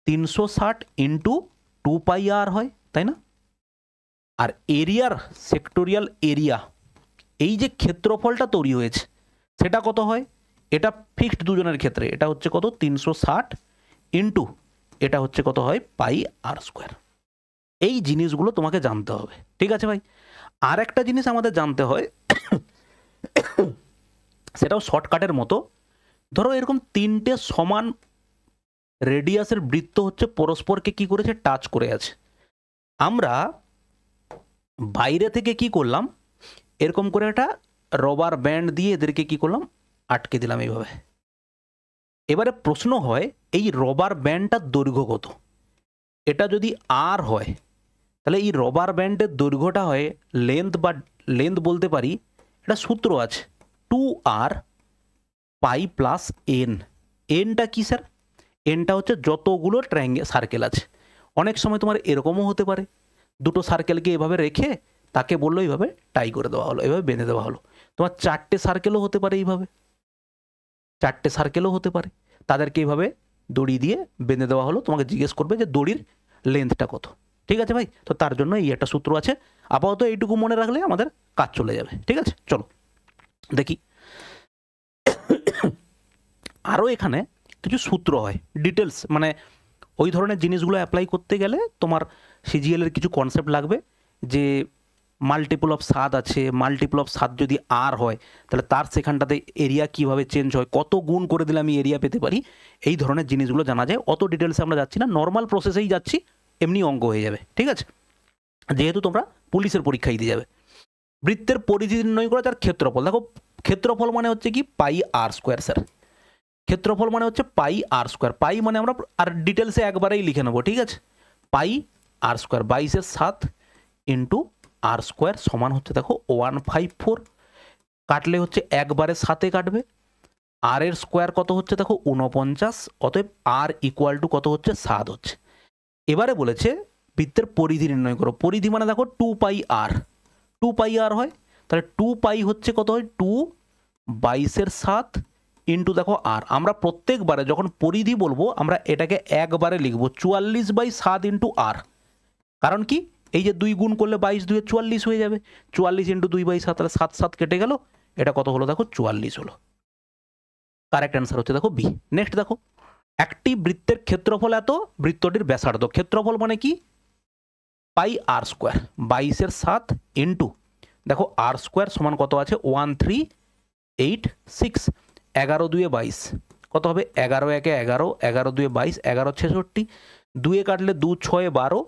S1: 360 ইন্টু 2 পাই আর হয়, তাই না? আর এরিয়ার, সেক্টোরিয়াল এরিয়া, এই যে ক্ষেত্রফলটা তৈরি হয়েছে সেটা কত হয়, এটা ফিক্সড দুজনের ক্ষেত্রে, এটা হচ্ছে কত 360 ইন্টু এটা হচ্ছে কত হয় পাই আর স্কোয়ার। এই জিনিসগুলো তোমাকে জানতে হবে। ঠিক আছে ভাই, আর একটা জিনিস আমাদের জানতে হয়, সেটাও শর্টকাটের মতো। ধরো এরকম তিনটে সমান রেডিয়াসের বৃত্ত হচ্ছে পরস্পরকে কি করেছে, টাচ করে আছে। আমরা বাইরে থেকে কি করলাম, এরকম করে একটা রবার ব্যান্ড দিয়ে এদেরকে কি করলাম, আটকে দিলাম এইভাবে। এবারে প্রশ্ন হয় এই রবার ব্যান্ডটার দৈর্ঘ্য কত। এটা যদি আর হয়, তাহলে এই রবার ব্যান্ডের দৈর্ঘ্যটা হয় লেন্থ, বা লেন্থ বলতে পারি, এটা সূত্র আছে 2r পাই প্লাস এন। এনটা কি স্যার, এনটা হচ্ছে যতগুলো সার্কেল আছে। অনেক সময় তোমার এরকমও হতে পারে, দুটো সার্কেলকে এভাবে রেখে তাকে বললো এইভাবে টাই করে দেওয়া হলো, এভাবে বেঁধে দেওয়া হলো। তোমার 4টে সার্কেলও হতে পারে, এইভাবে 4টে সার্কেলও হতে পারে, তাদেরকে এইভাবে দড়ি দিয়ে বেঁধে দেওয়া হলো। তোমাকে জিজ্ঞেস করবে যে দড়ির লেন্থটা কত। ঠিক আছে ভাই, তো তার জন্য এই একটা সূত্র আছে। আপাতত এইটুকু মনে রাখলে আমাদের কাজ চলে যাবে। ঠিক আছে, চলো দেখি আরও এখানে কিছু সূত্র হয়, ডিটেলস, মানে ওই ধরনের জিনিসগুলো অ্যাপ্লাই করতে গেলে তোমার সিজিএল এর কিছু কনসেপ্ট লাগবে, যে মাল্টিপল অফ 7 আছে, মাল্টিপল অফ 7 যদি আর হয় তাহলে তার সেখানটাতে এরিয়া কিভাবে চেঞ্জ হয়, কত গুণ করে দিলে আমি এরিয়া পেতে পারি, এই ধরনের জিনিসগুলো জানা যায়। অত ডিটেলসে আমরা যাচ্ছি না, নর্মাল প্রসেসেই যাচ্ছি, এমনি অঙ্ক হয়ে যাবে। ঠিক আছে, যেহেতু তোমরা পুলিশের পরীক্ষা দিতে যাবে। বৃত্তের পরিধি নির্ণয় করা, যার ক্ষেত্রফল। দেখো ক্ষেত্রফল মানে হচ্ছে কি পাই আর স্কোয়ার। স্যার ক্ষেত্রফল মানে হচ্ছে পাই আর স্কোয়ার। পাই মানে আমরা আর ডিটেলসে একবারেই লিখে নেবো। ঠিক আছে, পাই আর স্কোয়ার 22/7 ইন্টু আর স্কোয়ার সমান হচ্ছে দেখো 154। কাটলে হচ্ছে একবারে 7-এ কাটবে। আর এর স্কোয়ার কত হচ্ছে দেখো 49, অতএব আর ইকুয়াল টু কত হচ্ছে 7 হচ্ছে। এবারে বলেছে বৃত্তের পরিধি নির্ণয় করো। পরিধি মানে দেখো 2 পাই আর, 2 পাই আর হয়, তাহলে 2 পাই হচ্ছে কত হয় 2 22/7 ইন্টু দেখো আর। আমরা প্রত্যেকবারে যখন পরিধি বলবো আমরা এটাকে একবারে লিখবো 44/7 ইন্টু আর। কারণ কি, এই যে 2 গুণ করলে 22 2 44 হয়ে যাবে, 44 ইন্টু 2/7, তাহলে 7 7 কেটে গেল, এটা কত হলো দেখো 44 হলো। কারেক্ট অ্যান্সার হচ্ছে দেখো বি। নেক্সট দেখো, একটি বৃত্তের ক্ষেত্রফল এত, বৃত্তটির ব্যাসার্ধ। ক্ষেত্রফল মানে কি, পাই আর স্কোয়ার, 22-এর 7 ইন্টু দেখো আর স্কোয়ার সমান কত আছে 1386, 11 2 22 কত হবে 11 1 11, 11 2 22, 11 66, 2 কাটলে 2 6 12,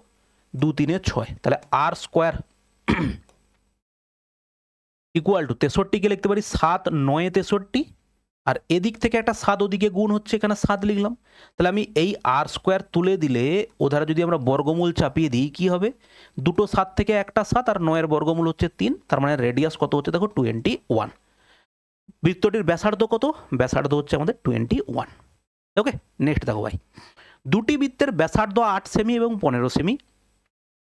S1: 2 3 6, তাহলে আর স্কোয়ার ইকুয়াল টু 63কে লিখতে পারি 7 9 63, আর এদিক থেকে একটা 7 ওদিকে গুণ হচ্ছে, এখানে 7 লিখলাম। তাহলে আমি এই আর স্কোয়ার তুলে দিলে ওধারে যদি আমরা বর্গমূল চাপিয়ে দিই কি হবে, দুটো 7 থেকে একটা 7 আর 9-এর বর্গমূল হচ্ছে 3, তার মানে রেডিয়াস কত হচ্ছে দেখো 21। বৃত্তটির ব্যাসার্ধ কত, ব্যাসার্ধ হচ্ছে আমাদের 21। ওকে, নেক্সট দেখো ভাই, দুটি বৃত্তের ব্যাসার্ধ 8 সেমি এবং 15 সেমি,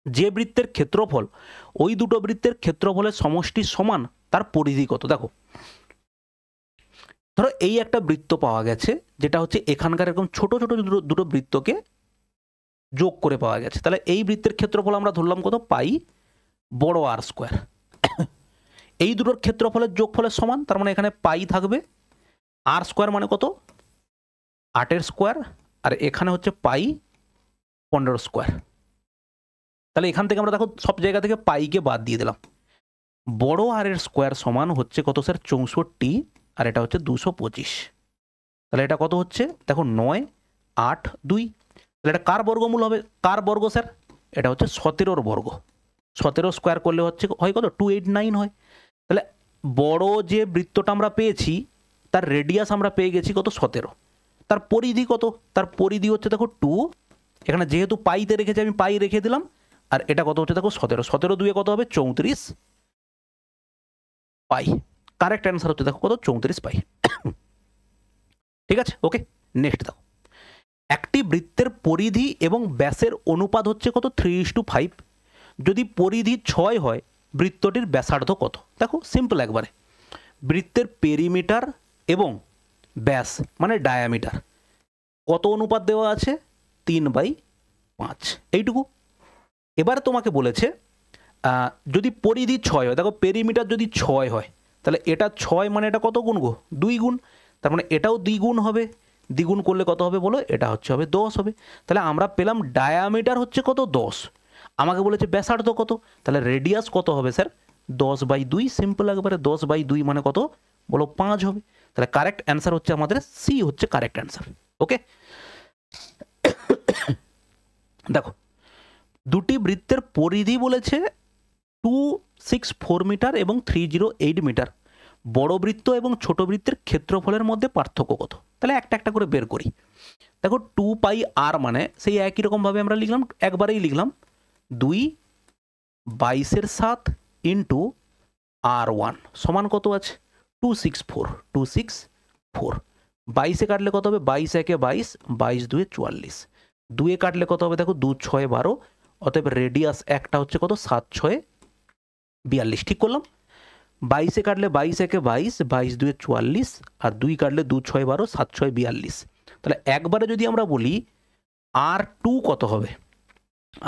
S1: যে বৃত্তের ক্ষেত্রফল ওই দুটো বৃত্তের ক্ষেত্রফলের সমষ্টি সমান তার পরিধি কত। দেখো ধরো এই একটা বৃত্ত পাওয়া গেছে, যেটা হচ্ছে এখানকার এরকম ছোট ছোট দুটো বৃত্তকে যোগ করে পাওয়া গেছে, তাহলে এই বৃত্তের ক্ষেত্রফল আমরা ধরলাম কত পাই বড় আর স্কোয়ার, এই দুটোর ক্ষেত্রফলের যোগফলের সমান, তার মানে এখানে পাই থাকবে, আর স্কোয়ার মানে কত 8-এর স্কোয়ার, আর এখানে হচ্ছে পাই 15 স্কোয়ার। তাহলে এখান থেকে আমরা দেখো সব জায়গা থেকে পাইকে বাদ দিয়ে দিলাম, বড় আর এর স্কোয়ার সমান হচ্ছে কত স্যার 64, আর এটা হচ্ছে 225। তাহলে এটা কত হচ্ছে দেখো 9 8 2, তাহলে এটা কার বর্গমূল হবে, কার বর্গ স্যার, এটা হচ্ছে 17-র বর্গ, 17 স্কোয়ার করলে হচ্ছে হয় কত 289 হয়। তাহলে বড় যে বৃত্তটা আমরা পেয়েছি তার রেডিয়াস আমরা পেয়ে গেছি কত 17, তার পরিধি কত, তার পরিধি হচ্ছে দেখো 2, এখানে যেহেতু পাইতে রেখেছি আমি পাই রেখে দিলাম, আর এটা কত হচ্ছে দেখো 17, 17 2 কত হবে 34 পাই, কারেক্ট অ্যান্সার হচ্ছে দেখো কত 34 পাই। ঠিক আছে, ওকে, নেক্সট দেখো, একটি বৃত্তের পরিধি এবং ব্যাসের অনুপাত হচ্ছে কত 3:5, যদি পরিধি 6 হয় বৃত্তটির ব্যাসার্ধ কত। দেখো সিম্পল একবারে, বৃত্তের পেরিমিটার এবং ব্যাস মানে ডায়ামিটার কত অনুপাত দেওয়া আছে 3/5, এইটুকু। এবারে তোমাকে বলেছে যদি পরিধি 6 হয়, দেখো পেরিমিটার যদি 6 হয় তাহলে এটা 6 মানে এটা কত গুণ গো 2 গুণ, তার মানে এটাও দ্বিগুণ হবে, দ্বিগুণ করলে কত হবে বলো, এটা হচ্ছে হবে 10 হবে। তাহলে আমরা পেলাম ডায়ামিটার হচ্ছে কত 10, আমাকে বলেছে ব্যাসার্ধ কত, তাহলে রেডিয়াস কত হবে স্যার 10/2, সিম্পল একবারে 10/2 মানে কত বলো 5 হবে। তাহলে কারেক্ট অ্যান্সার হচ্ছে আমাদের সি হচ্ছে কারেক্ট অ্যান্সার। ওকে, দেখো দুটি বৃত্তের পরিধি বলেছে 264 মিটার এবং 308 মিটার, বড় বৃত্ত এবং ছোট বৃত্তের ক্ষেত্রফলের মধ্যে পার্থক্য কত। তাহলে একটা একটা করে বের করি। দেখো 2 পাই আর মানে সেই একই রকমভাবে আমরা লিখলাম, একবারেই লিখলাম 2/22-এর 7 ইন্টু R1 সমান কত আছে 264, 264, 22-এ কাটলে কত হবে 22 1 22, 22 2 44, 2-এ কাটলে কত হবে দেখো 2 6 12, অতএব রেডিয়াস একটা হচ্ছে কত 7 6 42, ঠিক করলাম। 22-এ কাটলে 22 1 22, 22 2 44, আর 2 কাটলে 2 6 12, 7 6 42। তাহলে একবারে যদি আমরা বলি R2 কত হবে,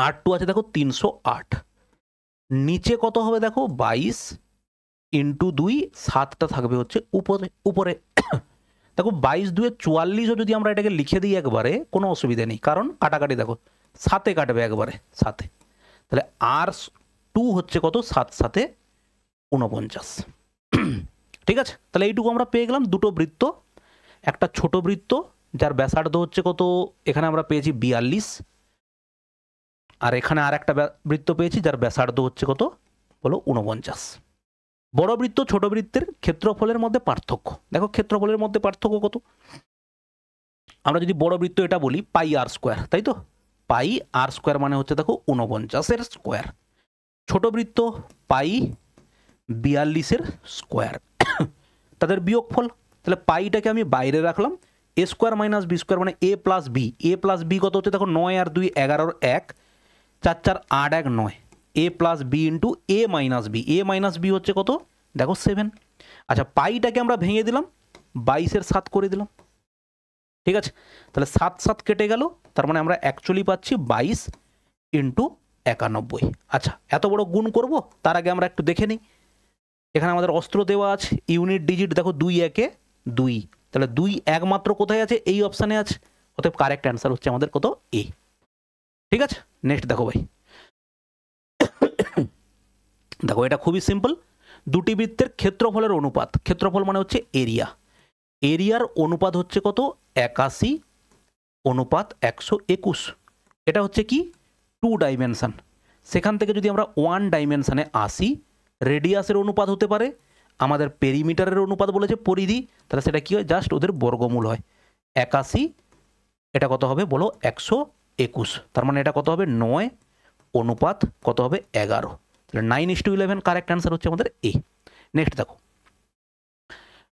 S1: R2 আছে দেখো 308, নিচে কত হবে দেখো 22 ইন্টু 2, 7টা থাকবে হচ্ছে উপরে উপরে। দেখো 22 2 44ও যদি আমরা এটাকে লিখে দিই একবারে কোনো অসুবিধা নেই, কারণ কাটাকাটি দেখো 7-এ কাটবে একবারে 7-এ, তাহলে R2 হচ্ছে কত 7 7 49। ঠিক আছে, তাহলে এইটুকু আমরা পেয়ে গেলাম, দুটো বৃত্ত, একটা ছোট বৃত্ত যার ব্যাসার্ধ হচ্ছে কত, এখানে আমরা পেয়েছি 42, আর এখানে আর একটা বৃত্ত পেয়েছি যার ব্যাসার্ধ হচ্ছে কত বলো 49। বড় বৃত্ত ছোট বৃত্তের ক্ষেত্রফলের মধ্যে পার্থক্য, দেখো ক্ষেত্রফলের মধ্যে পার্থক্য কত, আমরা যদি বড় বৃত্ত এটা বলি পাই আর স্কোয়ার, তাই তো পাই আর স্কোয়ার মানে হচ্ছে দেখো 49-এর স্কোয়ার, ছোট বৃত্ত পাই 42-এর স্কোয়ার, তাদের বিয়োগফল, তাহলে পাইটাকে আমি বাইরে রাখলাম, এ স্কোয়ার মাইনাস বি স্কোয়ার মানে এ প্লাস বি, এ প্লাস বি কত হচ্ছে দেখো 9 আর 2 11, 1 4 4 8 1 9, এ প্লাস বি ইন্টু এ মাইনাস বি, এ মাইনাস বি হচ্ছে কত দেখো 7। আচ্ছা পাইটাকে আমরা ভেঙে দিলাম, 22-এর 7 করে দিলাম, ঠিক আছে, তাহলে 7 7 কেটে গেল, তার মানে আমরা অ্যাকচুয়ালি পাচ্ছি 22 ইন্টু 91। আচ্ছা এত বড় গুণ করব তার আগে আমরা একটু দেখে নিই, এখানে আমাদের অস্ত্র দেওয়া আছে, ইউনিট ডিজিট দেখো 2 1 2, তাহলে 2 একমাত্র কোথায় আছে এই অপশানে আছে, অতএব কারেক্ট অ্যান্সার হচ্ছে আমাদের কত এ। ঠিক আছে, নেক্সট দেখো ভাই, দেখো এটা খুবই সিম্পল, দুটি বৃত্তের ক্ষেত্রফলের অনুপাত, ক্ষেত্রফল মানে হচ্ছে এরিয়া, এরিয়ার অনুপাত হচ্ছে কত 81:121, এটা হচ্ছে কি 2 ডাইমেনশন। সেখান থেকে যদি আমরা 1 ডাইমেনশনে আসি, রেডিয়াসের অনুপাত হতে পারে, আমাদের পেরিমিটারের অনুপাত বলেছে পরিধি, তাহলে সেটা কি হয় জাস্ট ওদের বর্গমূল হয়। 81 এটা কত হবে বলো 121, তার মানে এটা কত হবে 9 অনুপাত কত হবে 11, তাহলে 9:11 কারেক্ট অ্যান্সার হচ্ছে আমাদের এ। নেক্সট দেখো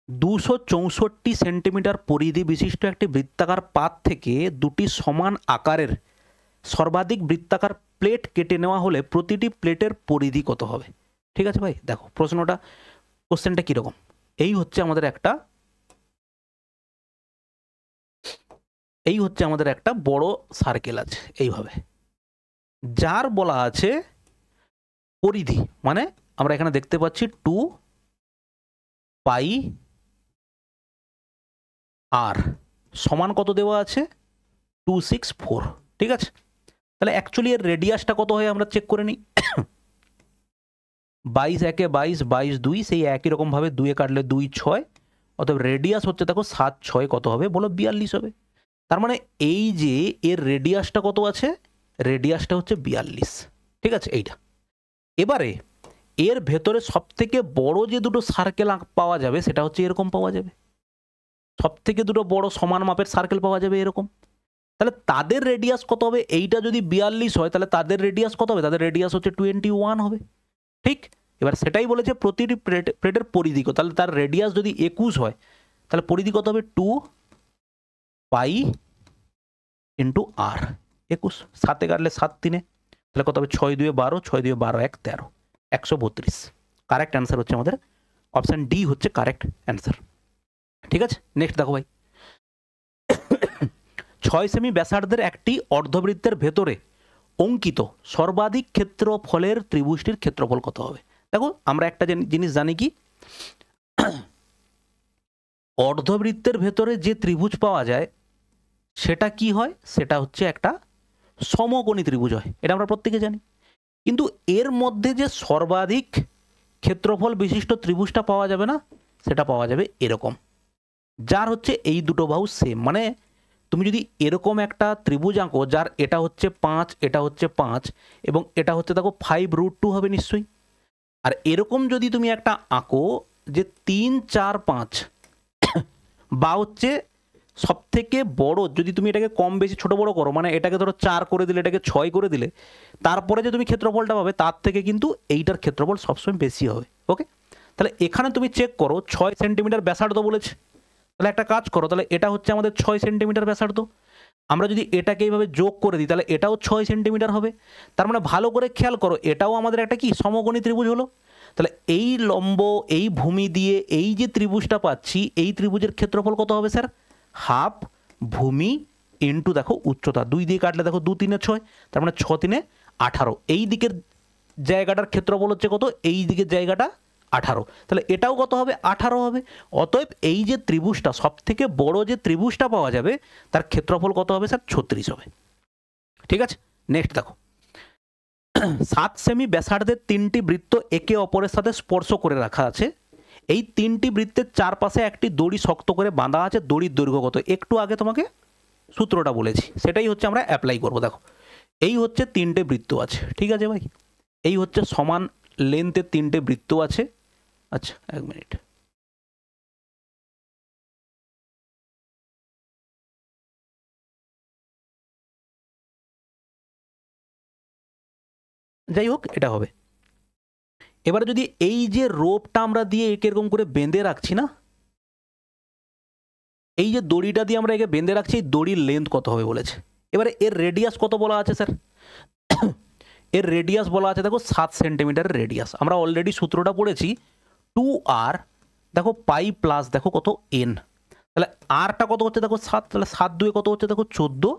S1: 264 সেন্টিমিটার পরিধি বিশিষ্ট একটি বৃত্তাকার পাত থেকে দুটি সমান আকারের সর্বাধিক বৃত্তাকার প্লেট কেটে নেওয়া হলে প্রতিটি প্লেটের পরিধি কত হবে? ঠিক আছে ভাই, দেখো প্রশ্নটা কোশ্চেনটা কীরকম, এই হচ্ছে আমাদের একটা বড় সার্কেল আছে এইভাবে, যার বলা আছে পরিধি, মানে আমরা এখানে দেখতে পাচ্ছি 2 পাই আর সমান কত দেওয়া আছে 264, ঠিক আছে। তাহলে অ্যাকচুয়ালি এর রেডিয়াসটা কত হয় আমরা চেক করে নিই। 22 একে 22, 22 2, সেই একই রকমভাবে 2 এ কাটলে 2 6, অতএব রেডিয়াস হচ্ছে দেখো 7 6 কত হবে বলো 42 হবে। তার মানে এই যে এর রেডিয়াসটা কত আছে, রেডিয়াসটা হচ্ছে 42, ঠিক আছে এইটা। এবারে এর ভেতরে সবথেকে বড় যে দুটো সার্কেল পাওয়া যাবে সেটা হচ্ছে এরকম পাওয়া যাবে, সবথেকে দুটো বড় সমান মাপের সার্কেল পাওয়া যাবে এরকম, তাহলে তাদের রেডিয়াস কত হবে? এইটা যদি 42 হয় তাহলে তাদের রেডিয়াস কত হবে? তাদের রেডিয়াস হচ্ছে 21 হবে, ঠিক। এবার সেটাই বলেছে প্রতিটি প্লেটের পরিধি কত, তাহলে তার রেডিয়াস যদি 21 হয় তাহলে পরিধি কত হবে 2 পাই ইন্টু আর 21, 7 কাটলে 7 3, তাহলে কত হবে 6 2 12, 6 2 12 1 13, 132। কারেক্ট অ্যান্সার হচ্ছে আমাদের অপশান ডি হচ্ছে কারেক্ট অ্যান্সার, ঠিক আছে। নেক্সট দেখো ভাই 6 সেমি ব্যাসার্ধের একটি অর্ধবৃত্তের ভেতরে অঙ্কিত সর্বাধিক ক্ষেত্রফলের ত্রিভুজটির ক্ষেত্রফল কত হবে? দেখো আমরা একটা জিনিস জানি কি, অর্ধবৃত্তের ভেতরে যে ত্রিভুজ পাওয়া যায় সেটা কি হয়, সেটা হচ্ছে একটা সমকোণী ত্রিভুজ হয়, এটা আমরা প্রত্যেকে জানি। কিন্তু এর মধ্যে যে সর্বাধিক ক্ষেত্রফল বিশিষ্ট ত্রিভুজটা পাওয়া যাবে না, সেটা পাওয়া যাবে এরকম, যার হচ্ছে এই দুটো বাহু সেম। মানে তুমি যদি এরকম একটা ত্রিভুজ আঁকো যার এটা হচ্ছে 5, এটা হচ্ছে 5 এবং এটা হচ্ছে দেখো 5√2 হবে নিশ্চয়ই, আর এরকম যদি তুমি একটা আঁকো যে 3 4 5 বা হচ্ছে সব থেকে বড়, যদি তুমি এটাকে কম বেশি ছোট বড় করো, মানে এটাকে ধরো 4 করে দিলে, এটাকে 6 করে দিলে, তারপরে যে তুমি ক্ষেত্রফলটা পাবে তার থেকে কিন্তু এইটার ক্ষেত্রফল সবসময় বেশি হবে। ওকে, তাহলে এখানে তুমি চেক করো 6 সেন্টিমিটার ব্যাসার্ধ বলেছে, তাহলে একটা কাজ করো, তাহলে এটা হচ্ছে আমাদের 6 সেন্টিমিটার ব্যাসার্ধ, আমরা যদি এটাকে এইভাবে যোগ করে দিই তাহলে এটাও 6 সেন্টিমিটার হবে। তার মানে ভালো করে খেয়াল করো, এটাও আমাদের একটা কি সমকোণী ত্রিভুজ হলো। তাহলে এই লম্ব এই ভূমি দিয়ে এই যে ত্রিভুজটা পাচ্ছি, এই ত্রিভুজের ক্ষেত্রফল কত হবে স্যার? হাফ ভূমি ইন্টু দেখো উচ্চতা, 2 দিয়ে কাটলে দেখো 2 3 6, তার মানে 6 3 18, এই দিকের জায়গাটার ক্ষেত্রফল হচ্ছে কত, এই দিকের জায়গাটা 18, তাহলে এটাও কত হবে 18 হবে। অতএব এই যে ত্রিভুজটা সব থেকে বড় যে ত্রিভুজটা পাওয়া যাবে তার ক্ষেত্রফল কত হবে স্যার? 36 হবে, ঠিক আছে। নেক্সট দেখো 7 সেমি ব্যাসার্ধের 3টি বৃত্ত একে অপরের সাথে স্পর্শ করে রাখা আছে, এই 3টি বৃত্তের চারপাশে একটি দড়ি শক্ত করে বাঁধা আছে, দড়ির দৈর্ঘ্য কত? একটু আগে তোমাকে সূত্রটা বলেছি, সেটাই হচ্ছে আমরা অ্যাপ্লাই করব। দেখো এই হচ্ছে 3টে বৃত্ত আছে, ঠিক আছে ভাই, এই হচ্ছে সমান লেন্থের 3টে বৃত্ত আছে। আচ্ছা 1 মিনিট, যাই হোক এটা হবে। এবারে যদি এই যে রোপটা আমরা দিয়ে একে এরকম করে বেঁধে রাখছি না, এই যে দড়িটা দিয়ে আমরা একে বেঁধে রাখছি, এই দড়ির লেন্থ কত হবে বলেছে। এবারে এর রেডিয়াস কত বলা আছে স্যার? এর রেডিয়াস বলা আছে দেখো 7 সেন্টিমিটার রেডিয়াস, আমরা অলরেডি সূত্রটা পড়েছি 2r দেখো পাই প্লাস দেখো কত n, তাহলে আরটা কত হচ্ছে দেখো 7, তাহলে 7 2 কত হচ্ছে দেখো 14,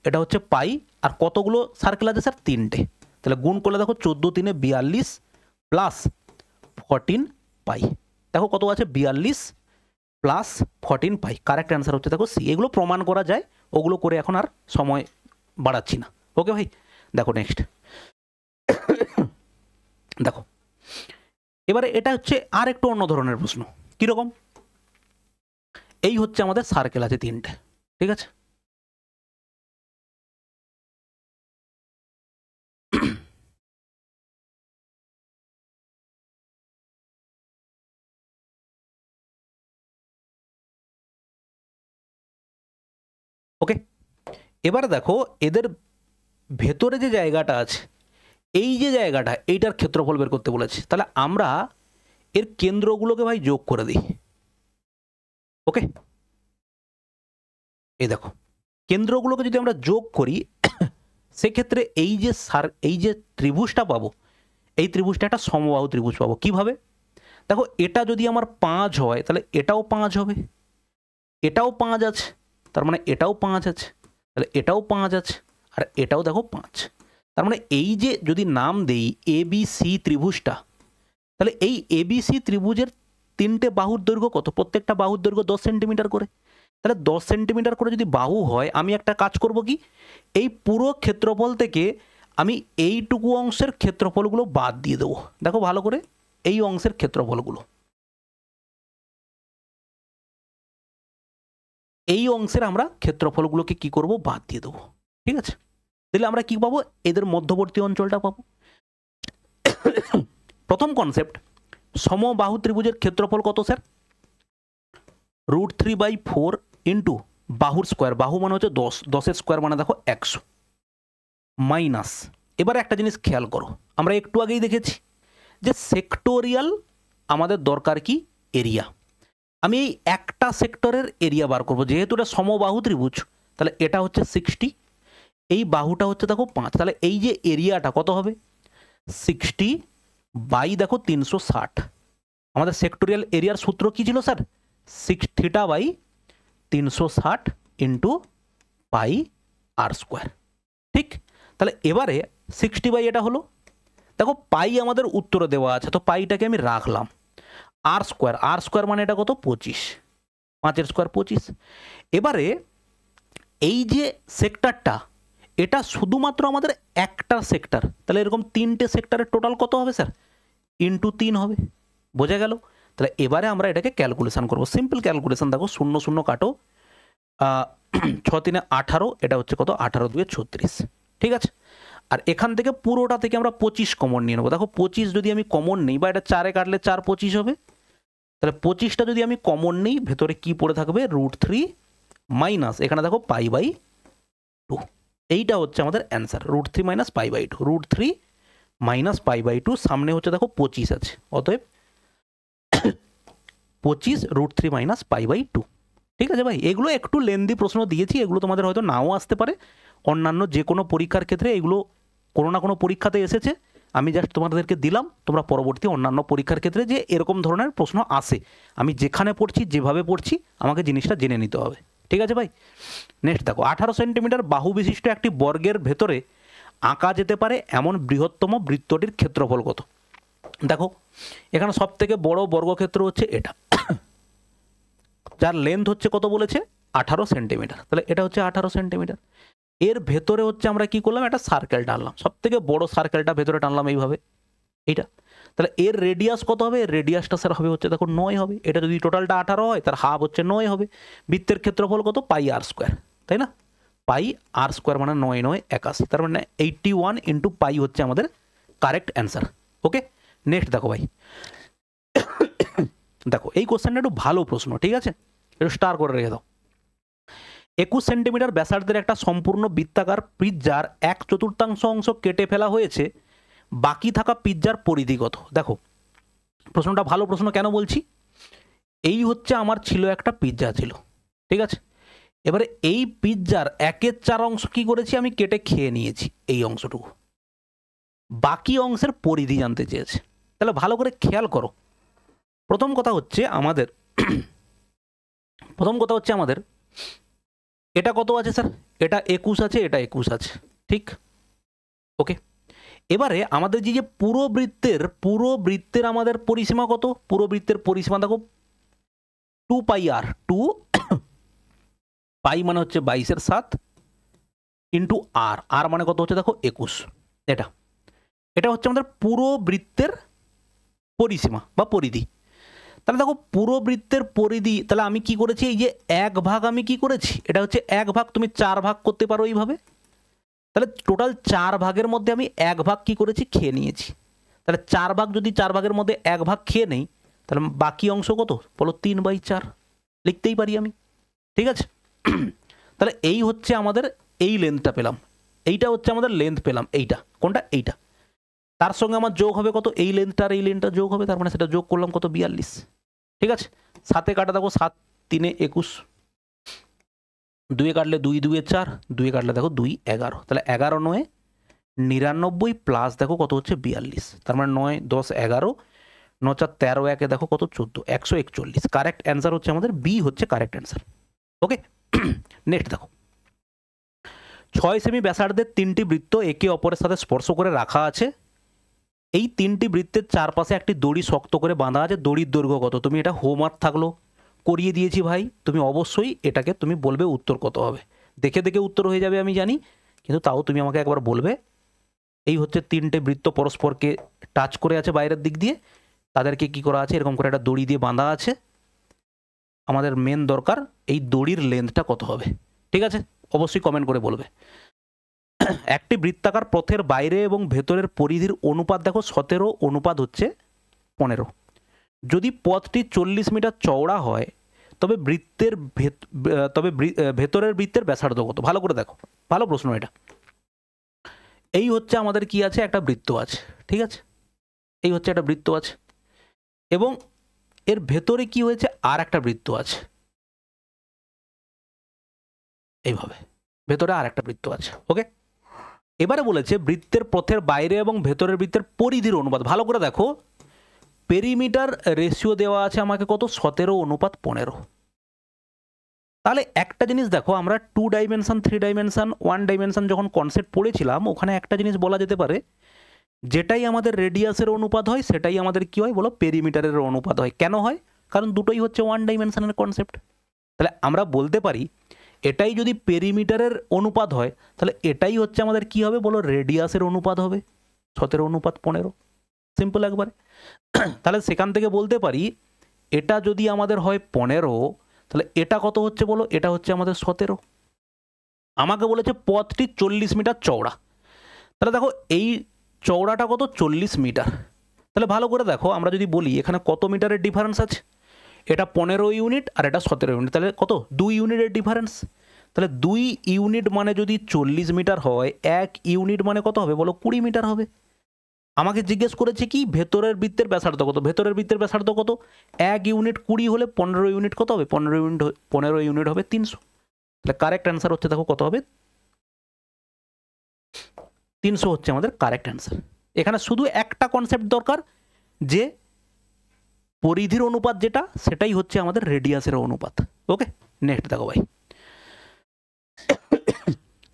S1: এটা হচ্ছে পাই, আর কতগুলো সার্কেল আছে স্যার? 3টে, তাহলে গুণ করলে দেখো 14 3 42 প্লাস 14 পাই, দেখো কত আছে 42 প্লাস 14 পাই, কারেক্ট অ্যান্সার হচ্ছে দেখো সি। এগুলো প্রমাণ করা যায়, ওগুলো করে এখন আর সময় বাড়াচ্ছি না। ওকে ভাই, দেখো নেক্সট দেখো এবারে এটা হচ্ছে আর একটু অন্য ধরনের প্রশ্ন। কিরকম? এই হচ্ছে আমাদের সার্কেল আছে 3টে, ঠিক আছে? ওকে, এবার দেখো এদের ভেতরে যে জায়গাটা আছে, এই যে জায়গাটা, এইটার ক্ষেত্রফল বের করতে বলেছে। তাহলে আমরা এর কেন্দ্রগুলোকে ভাই যোগ করে দিই। ওকে, এই দেখো কেন্দ্রগুলোকে যদি আমরা যোগ করি সেক্ষেত্রে এই যে ত্রিভুজটা পাবো, এই ত্রিভুজটা একটা সমবাহু ত্রিভুজ পাবো। কিভাবে? দেখো এটা যদি আমার 5 হয় তাহলে এটাও 5 হবে, এটাও 5 আছে, তার মানে এটাও 5 আছে, তাহলে এটাও 5 আছে, আর এটাও দেখো 5। তার মানে এই যে যদি নাম দেই ABC ত্রিভুজটা, তাহলে এই ABC ত্রিভুজের 3টে বাহুর দৈর্ঘ্য কত? প্রত্যেকটা বাহুর দৈর্ঘ্য 10 সেন্টিমিটার করে। তাহলে 10 সেন্টিমিটার করে যদি বাহু হয়, আমি একটা কাজ করব কি, এই পুরো ক্ষেত্রফল থেকে আমি এইটুকু অংশের ক্ষেত্রফলগুলো বাদ দিয়ে দেবো। দেখো ভালো করে, এই অংশের ক্ষেত্রফলগুলো, এই অংশের আমরা ক্ষেত্রফলগুলোকে কি করব, বাদ দিয়ে দেবো। ঠিক আছে, তাহলে আমরা কি পাবো, এদের মধ্যবর্তী অঞ্চলটা পাবো। প্রথম কনসেপ্ট, সমবাহু ত্রিভুজের ক্ষেত্রফল কত স্যার? √3/4 ইন্টু বাহুর স্কোয়ার, বাহু মানে হচ্ছে 10, 10-এর স্কোয়ার মানে দেখো 100, মাইনাস, এবার একটা জিনিস খেয়াল করো, আমরা একটু আগেই দেখেছি যে সেক্টোরিয়াল আমাদের দরকার কি, এরিয়া। আমি এই একটা সেক্টরের এরিয়া বার করবো, যেহেতু এটা সমবাহু ত্রিভুজ, তাহলে এটা হচ্ছে 60, এই বাহুটা হচ্ছে দেখো 5, তাহলে এই যে এরিয়াটা কত হবে, 60 বাই দেখো 360। আমাদের সেক্টোরিয়াল এরিয়ার সূত্র কি ছিল স্যার? 6θ/360 into πr²। ঠিক, তাহলে এবারে 60 বাই এটা হলো, দেখো পাই আমাদের উত্তরে দেওয়া আছে, তো পাইটাকে আমি রাখলাম। r² মানে এটা কত, 25, 5-এর স্কোয়ার 25। এবারে এই যে সেক্টরটা, এটা শুধুমাত্র আমাদের একটা সেক্টর, তাহলে এরকম 3টে সেক্টরের টোটাল কত হবে স্যার? ইন্টু 3 হবে। বোঝা গেল? তাহলে এবারে আমরা এটাকে ক্যালকুলেশন করবো, সিম্পল ক্যালকুলেশন। দেখো 0 0 কাটো, 6 3 18, এটা হচ্ছে কত, 18 2 36। ঠিক আছে, আর এখান থেকে পুরোটা থেকে আমরা 25 কমন নিয়ে নেবো। দেখো 25 যদি আমি কমন নিই, বা এটা 4-এ কাটলে 4 25 হবে, তাহলে 25টা যদি আমি কমন নিই, ভেতরে কি পড়ে থাকবে, √3 মাইনাস, এখানে দেখো π/2। এইটা হচ্ছে আমাদের অ্যান্সার, √3 মাইনাস π/2, √3 মাইনাস π/2, সামনে হচ্ছে দেখো 25 আছে, অতএব 25 √3 মাইনাস π/2। ঠিক আছে ভাই, এগুলো একটু লেন্দি প্রশ্ন দিয়েছি, এগুলো তোমাদের হয়তো নাও আসতে পারে। অন্যান্য যে কোনো পরীক্ষার ক্ষেত্রে এগুলো কোনো না কোনো পরীক্ষাতে এসেছে, আমি জাস্ট তোমাদেরকে দিলাম, তোমরা পরবর্তী অন্যান্য পরীক্ষার ক্ষেত্রে যে এরকম ধরনের প্রশ্ন আসে, আমি যেখানে পড়ছি যেভাবে পড়ছি আমাকে জিনিসটা জেনে নিতে হবে। ঠিক আছে ভাই, নেক্সট দেখো, 18 সেন্টিমিটার বাহু বিশিষ্ট একটি বর্গের ভেতরে আঁকা যেতে পারে এমন বৃহত্তম বৃত্তটির ক্ষেত্রফল কত? দেখো এখানে সব থেকে বড় বর্গক্ষেত্র হচ্ছে এটা, যার লেন্থ হচ্ছে কত বলেছে, 18 সেন্টিমিটার। তাহলে এটা হচ্ছে 18 সেন্টিমিটার। এর ভেতরে হচ্ছে আমরা কি করলাম, একটা সার্কেল টানলাম, সব থেকে বড় সার্কেলটা ভেতরে টানলাম এইভাবে, এইটা। তাহলে এর রেডিয়াস কত হবে? রেডিয়াসটা স্যার হবে হচ্ছে দেখো 9 হবে। এটা যদি টোটালটা 18 হয়, তার হাফ হচ্ছে 9 হবে। বৃত্তের ক্ষেত্রফল কত, πr², তাই না? πr² মানে 9 9 81, তার মানে 81 ইন্টু পাই হচ্ছে আমাদের কারেক্ট অ্যান্সার। ওকে, নেক্সট দেখো ভাই, দেখো এই কোশ্চেনটা একটু ভালো প্রশ্ন, ঠিক আছে, একটু স্টার করে রেখে দাও। 21 সেন্টিমিটার ব্যাসার্ধের একটা সম্পূর্ণ বৃত্তাকার পিৎজার 1/4 অংশ কেটে ফেলা হয়েছে, বাকি থাকা পিৎজার পরিধি কত? দেখো প্রশ্নটা ভালো প্রশ্ন, কেন বলছি, এই হচ্ছে আমার ছিল একটা পিৎজা ছিল, ঠিক আছে, এবারে এই পিৎজার 1/4 অংশ কি করেছি, আমি কেটে খেয়ে নিয়েছি এই অংশটুকু, বাকি অংশের পরিধি জানতে চেয়েছে। তাহলে ভালো করে খেয়াল করো, প্রথম কথা হচ্ছে আমাদের এটা কত আছে স্যার, এটা 21 আছে, এটা 21 আছে, ঠিক। ওকে, এবারে আমাদের যে পুরো বৃত্তের আমাদের পরিসীমা কত, পুরো বৃত্তের পরিসীমা দেখো 2πr, 2 পাই মানে হচ্ছে 22/7 ইন্টু আর মানে কত হচ্ছে দেখো 21। এটা হচ্ছে আমাদের পুরো বৃত্তের পরিসীমা বা পরিধি। তাহলে দেখো পুরো বৃত্তের পরিধি, তাহলে আমি কি করেছি, এই যে 1 ভাগ আমি কি করেছি, এটা হচ্ছে 1 ভাগ, তুমি 4 ভাগ করতে পারো এইভাবে। তাহলে টোটাল 4 ভাগের মধ্যে আমি 1 ভাগ কি করেছি, খেয়ে নিয়েছি। তাহলে 4 ভাগ, যদি 4 ভাগের মধ্যে 1 ভাগ খেয়ে নেই, তাহলে বাকি অংশ কত বলো, 3/4 লিখতেই পারি আমি। ঠিক আছে। তাহলে এই হচ্ছে আমাদের এই লেন্থটা পেলাম, এইটা হচ্ছে আমাদের লেন্থ পেলাম, এইটা কোনটা, এইটা। তার সঙ্গে আমার যোগ হবে কত, এই লেন্থটা আর এই লেন্থটা যোগ হবে, তার মানে সেটা যোগ করলাম কত, 42। ঠিক আছে। 7-এ কাটা দেখো, 7 3 21, 2-এ কাটলে 2 2 4, 2-এ কাটলে দেখো 2 11, তাহলে 11 9 99 প্লাস দেখো কত হচ্ছে 42, তার মানে 9 10 11, 9 4 13, 1-এ দেখো কত 14, 141। কারেক্ট অ্যান্সার হচ্ছে আমাদের বি হচ্ছে কারেক্ট অ্যান্সার। ওকে। নেক্সট দেখো, 6 সেমি ব্যাসার্ধের 3টি বৃত্ত একে অপরের সাথে স্পর্শ করে রাখা আছে। এই 3টি বৃত্তের চারপাশে একটি দড়ি শক্ত করে বাঁধা আছে। দড়ির দৈর্ঘ্য কত, তুমি এটা হোমওয়ার্ক থাকলো, করিয়ে দিয়েছি ভাই, তুমি অবশ্যই এটাকে তুমি বলবে উত্তর কত হবে। দেখে দেখে উত্তর হয়ে যাবে আমি জানি, কিন্তু তাও তুমি আমাকে একবার বলবে। এই হচ্ছে 3টে বৃত্ত পরস্পরকে টাচ করে আছে বাইরের দিক দিয়ে, তাদেরকে কি করা আছে, এরকম করে একটা দড়ি দিয়ে বাঁধা আছে। আমাদের মেন দরকার এই দড়ির লেন্থটা কত হবে। ঠিক আছে, অবশ্যই কমেন্ট করে বলবে। একটি বৃত্তাকার পথের বাইরে এবং ভেতরের পরিধির অনুপাত দেখো 17 অনুপাত হচ্ছে 15। যদি পথটি 40 মিটার চওড়া হয়, তবে ভেতরের বৃত্তের ব্যাসার্ধ কত। ভালো করে দেখো, ভালো প্রশ্ন এটা। এই হচ্ছে আমাদের কি আছে, একটা বৃত্ত আছে। ঠিক আছে, এই হচ্ছে একটা বৃত্ত আছে, এবং এর ভেতরে কি হয়েছে, আর একটা বৃত্ত আছে, এইভাবে ভেতরে আর একটা বৃত্ত আছে। ওকে, এবারে বলেছে বৃত্তের পথের বাইরে এবং ভেতরের বৃত্তের পরিধির অনুপাত। ভালো করে দেখো, পেরিমিটার রেশিও দেওয়া আছে আমাকে কত, 17 অনুপাত 15। তাহলে একটা জিনিস দেখো, আমরা 2 ডাইমেনশন 3 ডাইমেনশন 1 ডাইমেনশন যখন কনসেপ্ট পড়েছিলাম, ওখানে একটা জিনিস বলা যেতে পারে, যেটাই আমাদের রেডিয়াসের অনুপাত হয় সেটাই আমাদের কি হয় বলো, পেরিমিটারের অনুপাত হয়। কেন হয়, কারণ দুটোই হচ্ছে 1 ডাইমেনশনের কনসেপ্ট। তাহলে আমরা বলতে পারি এটাই যদি পেরিমিটারের অনুপাত হয়, তাহলে এটাই হচ্ছে আমাদের কি হবে বলো, রেডিয়াসের অনুপাত হবে, 17 অনুপাত 15। সিম্পল একবারে। তাহলে সেখান থেকে বলতে পারি এটা যদি আমাদের হয় 15, তাহলে এটা কত হচ্ছে বলো, এটা হচ্ছে আমাদের 17। আমাকে বলেছে পথটি 40 মিটার চওড়া, তাহলে দেখো এই চওড়াটা কত, 40 মিটার। তাহলে ভালো করে দেখো, আমরা যদি বলি এখানে কত মিটারের ডিফারেন্স আছে, এটা 15 ইউনিট আর এটা 17 ইউনিট, তাহলে কত, 2 ইউনিটের ডিফারেন্স। তাহলে 2 ইউনিট মানে যদি 40 মিটার হয়, 1 ইউনিট মানে কত হবে বলো, 20 মিটার হবে। আমাকে জিজ্ঞেস করেছে কি, ভেতরের বৃত্তের ব্যাসার্ধ কত। ভেতরের বৃত্তের ব্যাসার্ধ কত, 1 ইউনিট 20 হলে 15 ইউনিট কত হবে, 15 ইউনিট হবে 300। তাহলে কারেক্ট অ্যান্সার হচ্ছে দেখো কত হবে, 300 হচ্ছে আমাদের কারেক্ট অ্যান্সার। এখানে শুধু একটা কনসেপ্ট দরকার, যে পরিধির অনুপাত যেটা, সেটাই হচ্ছে আমাদের রেডিয়াসের অনুপাত। ওকে, নেক্সট দেখো ভাই,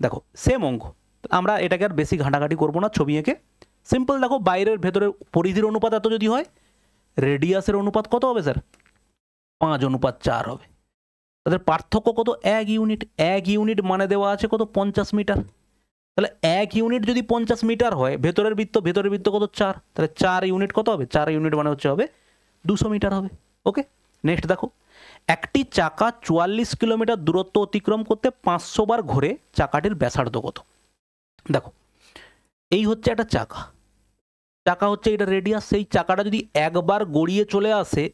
S1: দেখো সেম অঙ্ক, আমরা এটাকে আর বেশি ঘাঁটাঘাঁটি করবো না, ছবি এঁকে সিম্পল দেখো, বাইরের ভেতরের পরিধির অনুপাত এত যদি হয়, রেডিয়াসের অনুপাত কত হবে স্যার, 5 অনুপাত 4 হবে। তাদের পার্থক্য কত, 1 ইউনিট। 1 ইউনিট মানে দেওয়া আছে কত, 50 মিটার। তাহলে 1 ইউনিট যদি 50 মিটার হয়, ভেতরের বৃত্ত কত, 4, তাহলে 4 ইউনিট কত হবে, 4 ইউনিট মানে হচ্ছে হবে 200 মিটার হবে। ওকে, নেক্সট দেখো, একটি চাকা 44 কিলোমিটার দূরত্ব অতিক্রম করতে 500 বার ঘোরে, চাকাটির ব্যাসার্ধ কত। দেখো এই হচ্ছে একটা চাকা হচ্ছে এটা রেডিয়াস, সেই চাকাটা যদি একবার গড়িয়ে চলে আসে,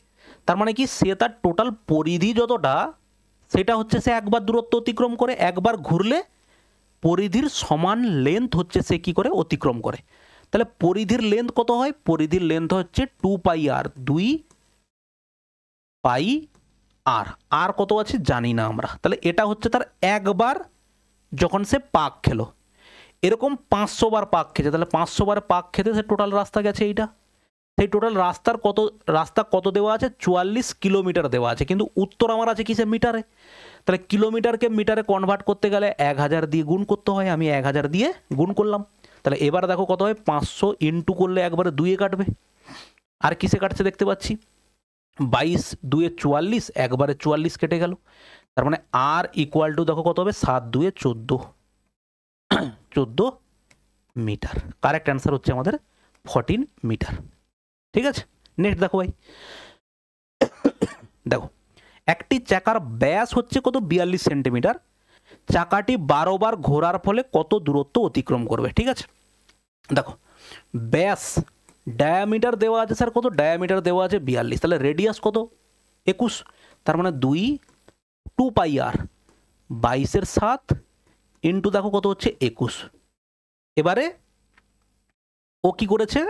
S1: তার মানে কি সে তার টোটাল পরিধি যতটা, সেটা হচ্ছে সে একবার দূরত্ব অতিক্রম করে, একবার ঘুরলে পরিধির সমান লেন্থ হচ্ছে সে কি করে অতিক্রম করে। তাহলে পরিধির লেন্থ কত হয়, পরিধির লেন্থ হচ্ছে 2πr, 2πr। আর কত আছে জানি না আমরা। তাহলে এটা হচ্ছে তার একবার যখন সে পাক খেলো, এরকম 500 বার পাক খেয়েছে, তাহলে 500 বার পাক খেতে সে টোটাল রাস্তা গেছে এইটা। সেই টোটাল রাস্তা কত দেওয়া আছে, 44 কিলোমিটার দেওয়া আছে, কিন্তু উত্তর আমার আছে কিসে, মিটারে। তাহলে কিলোমিটারকে মিটারে কনভার্ট করতে গেলে 1000 দিয়ে গুণ করতে হয়, আমি 1000 দিয়ে গুণ করলাম। তাহলে এবার দেখো কত হয়, 500 ইন্টু করলে একবারে 2-এ কাটবে, আর কিসে কাটছে দেখতে পাচ্ছি, 22 2-এ 44, একবারে 44 কেটে গেল। তার মানে আর ইকুয়াল টু দেখো কত হবে, 7 2-এ 14 মিটার। কারেক্ট অ্যান্সার হচ্ছে আমাদের 14 মিটার। ঠিক আছে, নেক্সট দেখো ভাই, দেখো একটি চাকার ব্যাস হচ্ছে কত 42 সেন্টিমিটার, চাকাটি 12 বার ঘোরার ফলে কত দূরত্ব অতিক্রম করবে। ঠিক আছে, দেখো ব্যাস ডায়ামিটার দেওয়া আছে স্যার কত, ডায়ামিটার দেওয়া আছে 42, তাহলে রেডিয়াস কত 21, তার মানে 2 পাই আর 22 এর 7 ইন্টু দেখো কত হচ্ছে 21। এবারে ও কি করেছে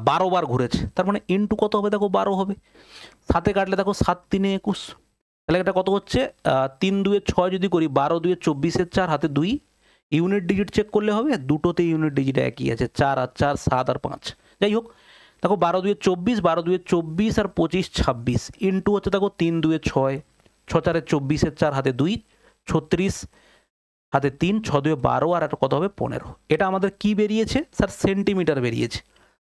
S1: 12 বার ঘুরেছে, তার মানে ইন্টু কত হবে দেখো 12 হবে, 7 কাটলে দেখো 7 3 21, তাহলে এটা কত হচ্ছে 3 2 6 যদি করি, 12 2 24 4 হাতে 2, ইউনিট ডিজিট চেক করলে হবে, দুটোতে ইউনিট ডিজিট একই আছে, 4 আর 4 7 আর 5, যাই হোক দেখো 12 2 24, 12 2 24 আর 25 26 ইন্টু হচ্ছে দেখো 3 2 6, 6 4 24 4 হাতে 2 36 হাতে 3, 6 2 12 আর একটা কত হবে 15। এটা আমাদের কি বেরিয়েছে স্যার, সেন্টিমিটার বেরিয়েছে।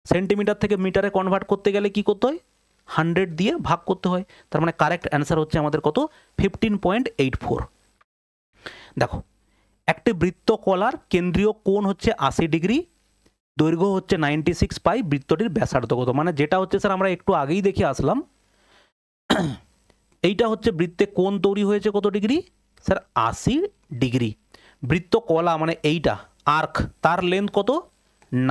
S1: সেন্টিমিটার থেকে মিটারে কনভার্ট করতে গেলে কি করতে হয়, 100 দিয়ে ভাগ করতে হয়, তার মানে কারেক্ট অ্যান্সার হচ্ছে আমাদের কত 15.84। দেখো একটি বৃত্তকলার কেন্দ্রীয় কোণ হচ্ছে 80 ডিগ্রি, দৈর্ঘ্য হচ্ছে 96 পাই, বৃত্তটির ব্যাসার্ধ কত, মানে যেটা হচ্ছে স্যার আমরা একটু আগেই দেখে আসলাম, এইটা হচ্ছে বৃত্তে কোণ তৈরি হয়েছে কত ডিগ্রি স্যার 80 ডিগ্রি, বৃত্তকলা মানে এইটা আর্ক, তার লেন্থ কত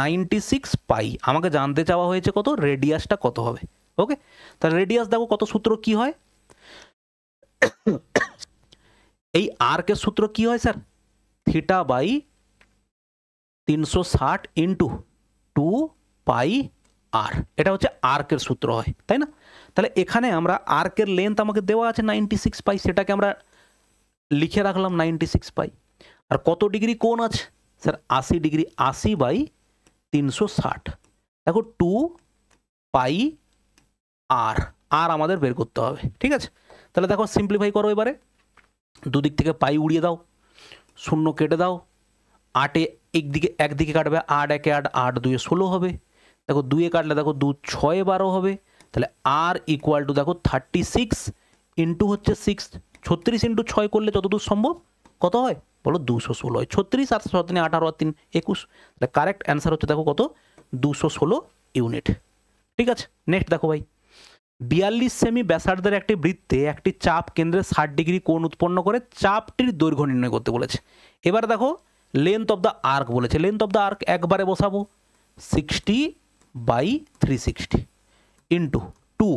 S1: 96 পাই, আমাকে জানতে চাওয়া হয়েছে কত রেডিয়াসটা কত হবে। ওকে, তাহলে রেডিয়াস দেখো কত, সূত্র কি হয়, এই আর্কের সূত্র কি হয় স্যার, থিটা বাই 360 ইন্টু 2 পাই আর, এটা হচ্ছে আর্কের সূত্র হয়, তাই না। তাহলে এখানে আমরা আর্কের লেন্থ আমাকে দেওয়া আছে 96 পাই, সেটাকে আমরা লিখে রাখলাম 96 পাই, আর কত ডিগ্রি কোণ আছে স্যার 80 ডিগ্রি, 80 বাই 360, দেখো 2 পাই আর, আর আমাদের বের করতে হবে। ঠিক আছে, তাহলে দেখো সিম্পলিফাই করো, এবারে দুদিক থেকে পাই উড়িয়ে দাও, শূন্য কেটে দাও, 8 একদিকে কাটবে, 8 1 8, 8 2 16 হবে, দেখো 2 কাটলে দেখো 2 6 12 হবে, তাহলে আর ইকুয়াল টু দেখো 36 ইন্টু হচ্ছে 6, 36 ইন্টু 6 করলে যতদূর সম্ভব কত হয় বলো 216 হয়, 36 আর 7 18 আর 3 21, তাহলে কারেক্ট অ্যান্সার হচ্ছে দেখো কত 216 ইউনিট। ঠিক আছে, নেক্সট দেখো ভাই, 42 সেমি ব্যাসার্ধের একটি বৃত্তে একটি চাপ কেন্দ্রে 60 ডিগ্রি কোণ উৎপন্ন করে চাপটির দৈর্ঘ্য নির্ণয় করতে বলেছে। এবার দেখো লেন্থ অফ দ্য আর্ক বলেছে, লেন্থ অফ দ্য আর্ক একবারে বসাবো 60 বাই 360 ইন্টু 2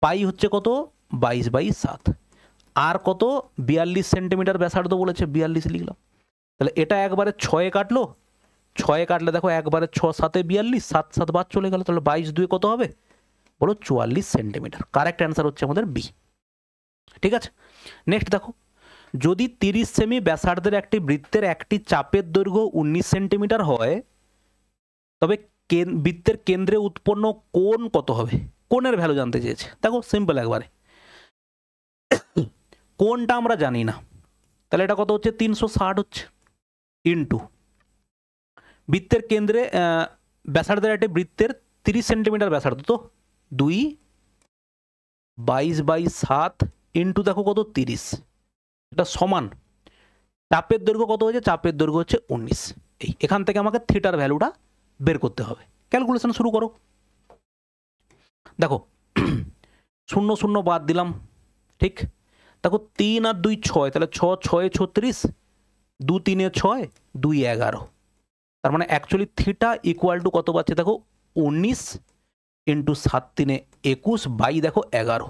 S1: পাই হচ্ছে কত 22 বাই 7, আর কত 42 সেন্টিমিটার ব্যাসার্ধ বলেছে, 42 লিখলাম, তাহলে এটা একবারে 6 কাটলো, 6 কাটলে দেখো একবারে 6 7 42, 7 7 বাদ চলে গেল, তাহলে 22 2 কত হবে বলো 44 সেন্টিমিটার, কারেক্ট অ্যান্সার হচ্ছে আমাদের বি। ঠিক আছে, নেক্সট দেখো, যদি 30 সেমি ব্যাসার্ধের একটি বৃত্তের একটি চাপের দৈর্ঘ্য 19 সেন্টিমিটার হয়, তবে বৃত্তের কেন্দ্রে উৎপন্ন কোণ কত হবে, কোণের ভ্যালু জানতে চেয়েছে। দেখো সিম্পল একবারে, কোণটা আমরা জানি না, তাহলে এটা কত হচ্ছে 360 হচ্ছে, ইন্টু বৃত্তের কেন্দ্রে ব্যাসার্ধের একটি বৃত্তের 30 সেন্টিমিটার ব্যাসার্ধ, তো 2 22 বাই 7 ইন্টু দেখো কত 30, এটা সমান চাপের দৈর্ঘ্য কত হয়েছে, চাপের দৈর্ঘ্য হচ্ছে 19, এই এখান থেকে আমাকে থিটার ভ্যালুটা বের করতে হবে, ক্যালকুলেশন শুরু করো। দেখো 0 0 বাদ দিলাম, ঠিক, দেখো 3 আর 2 6, তাহলে 6 6 36, 2 3 6 2 11, তার মানে অ্যাকচুয়ালি থিটা ইকুয়াল টু কত পাচ্ছে দেখো 19 ইন্টু 7 3 21 বাই দেখো 11,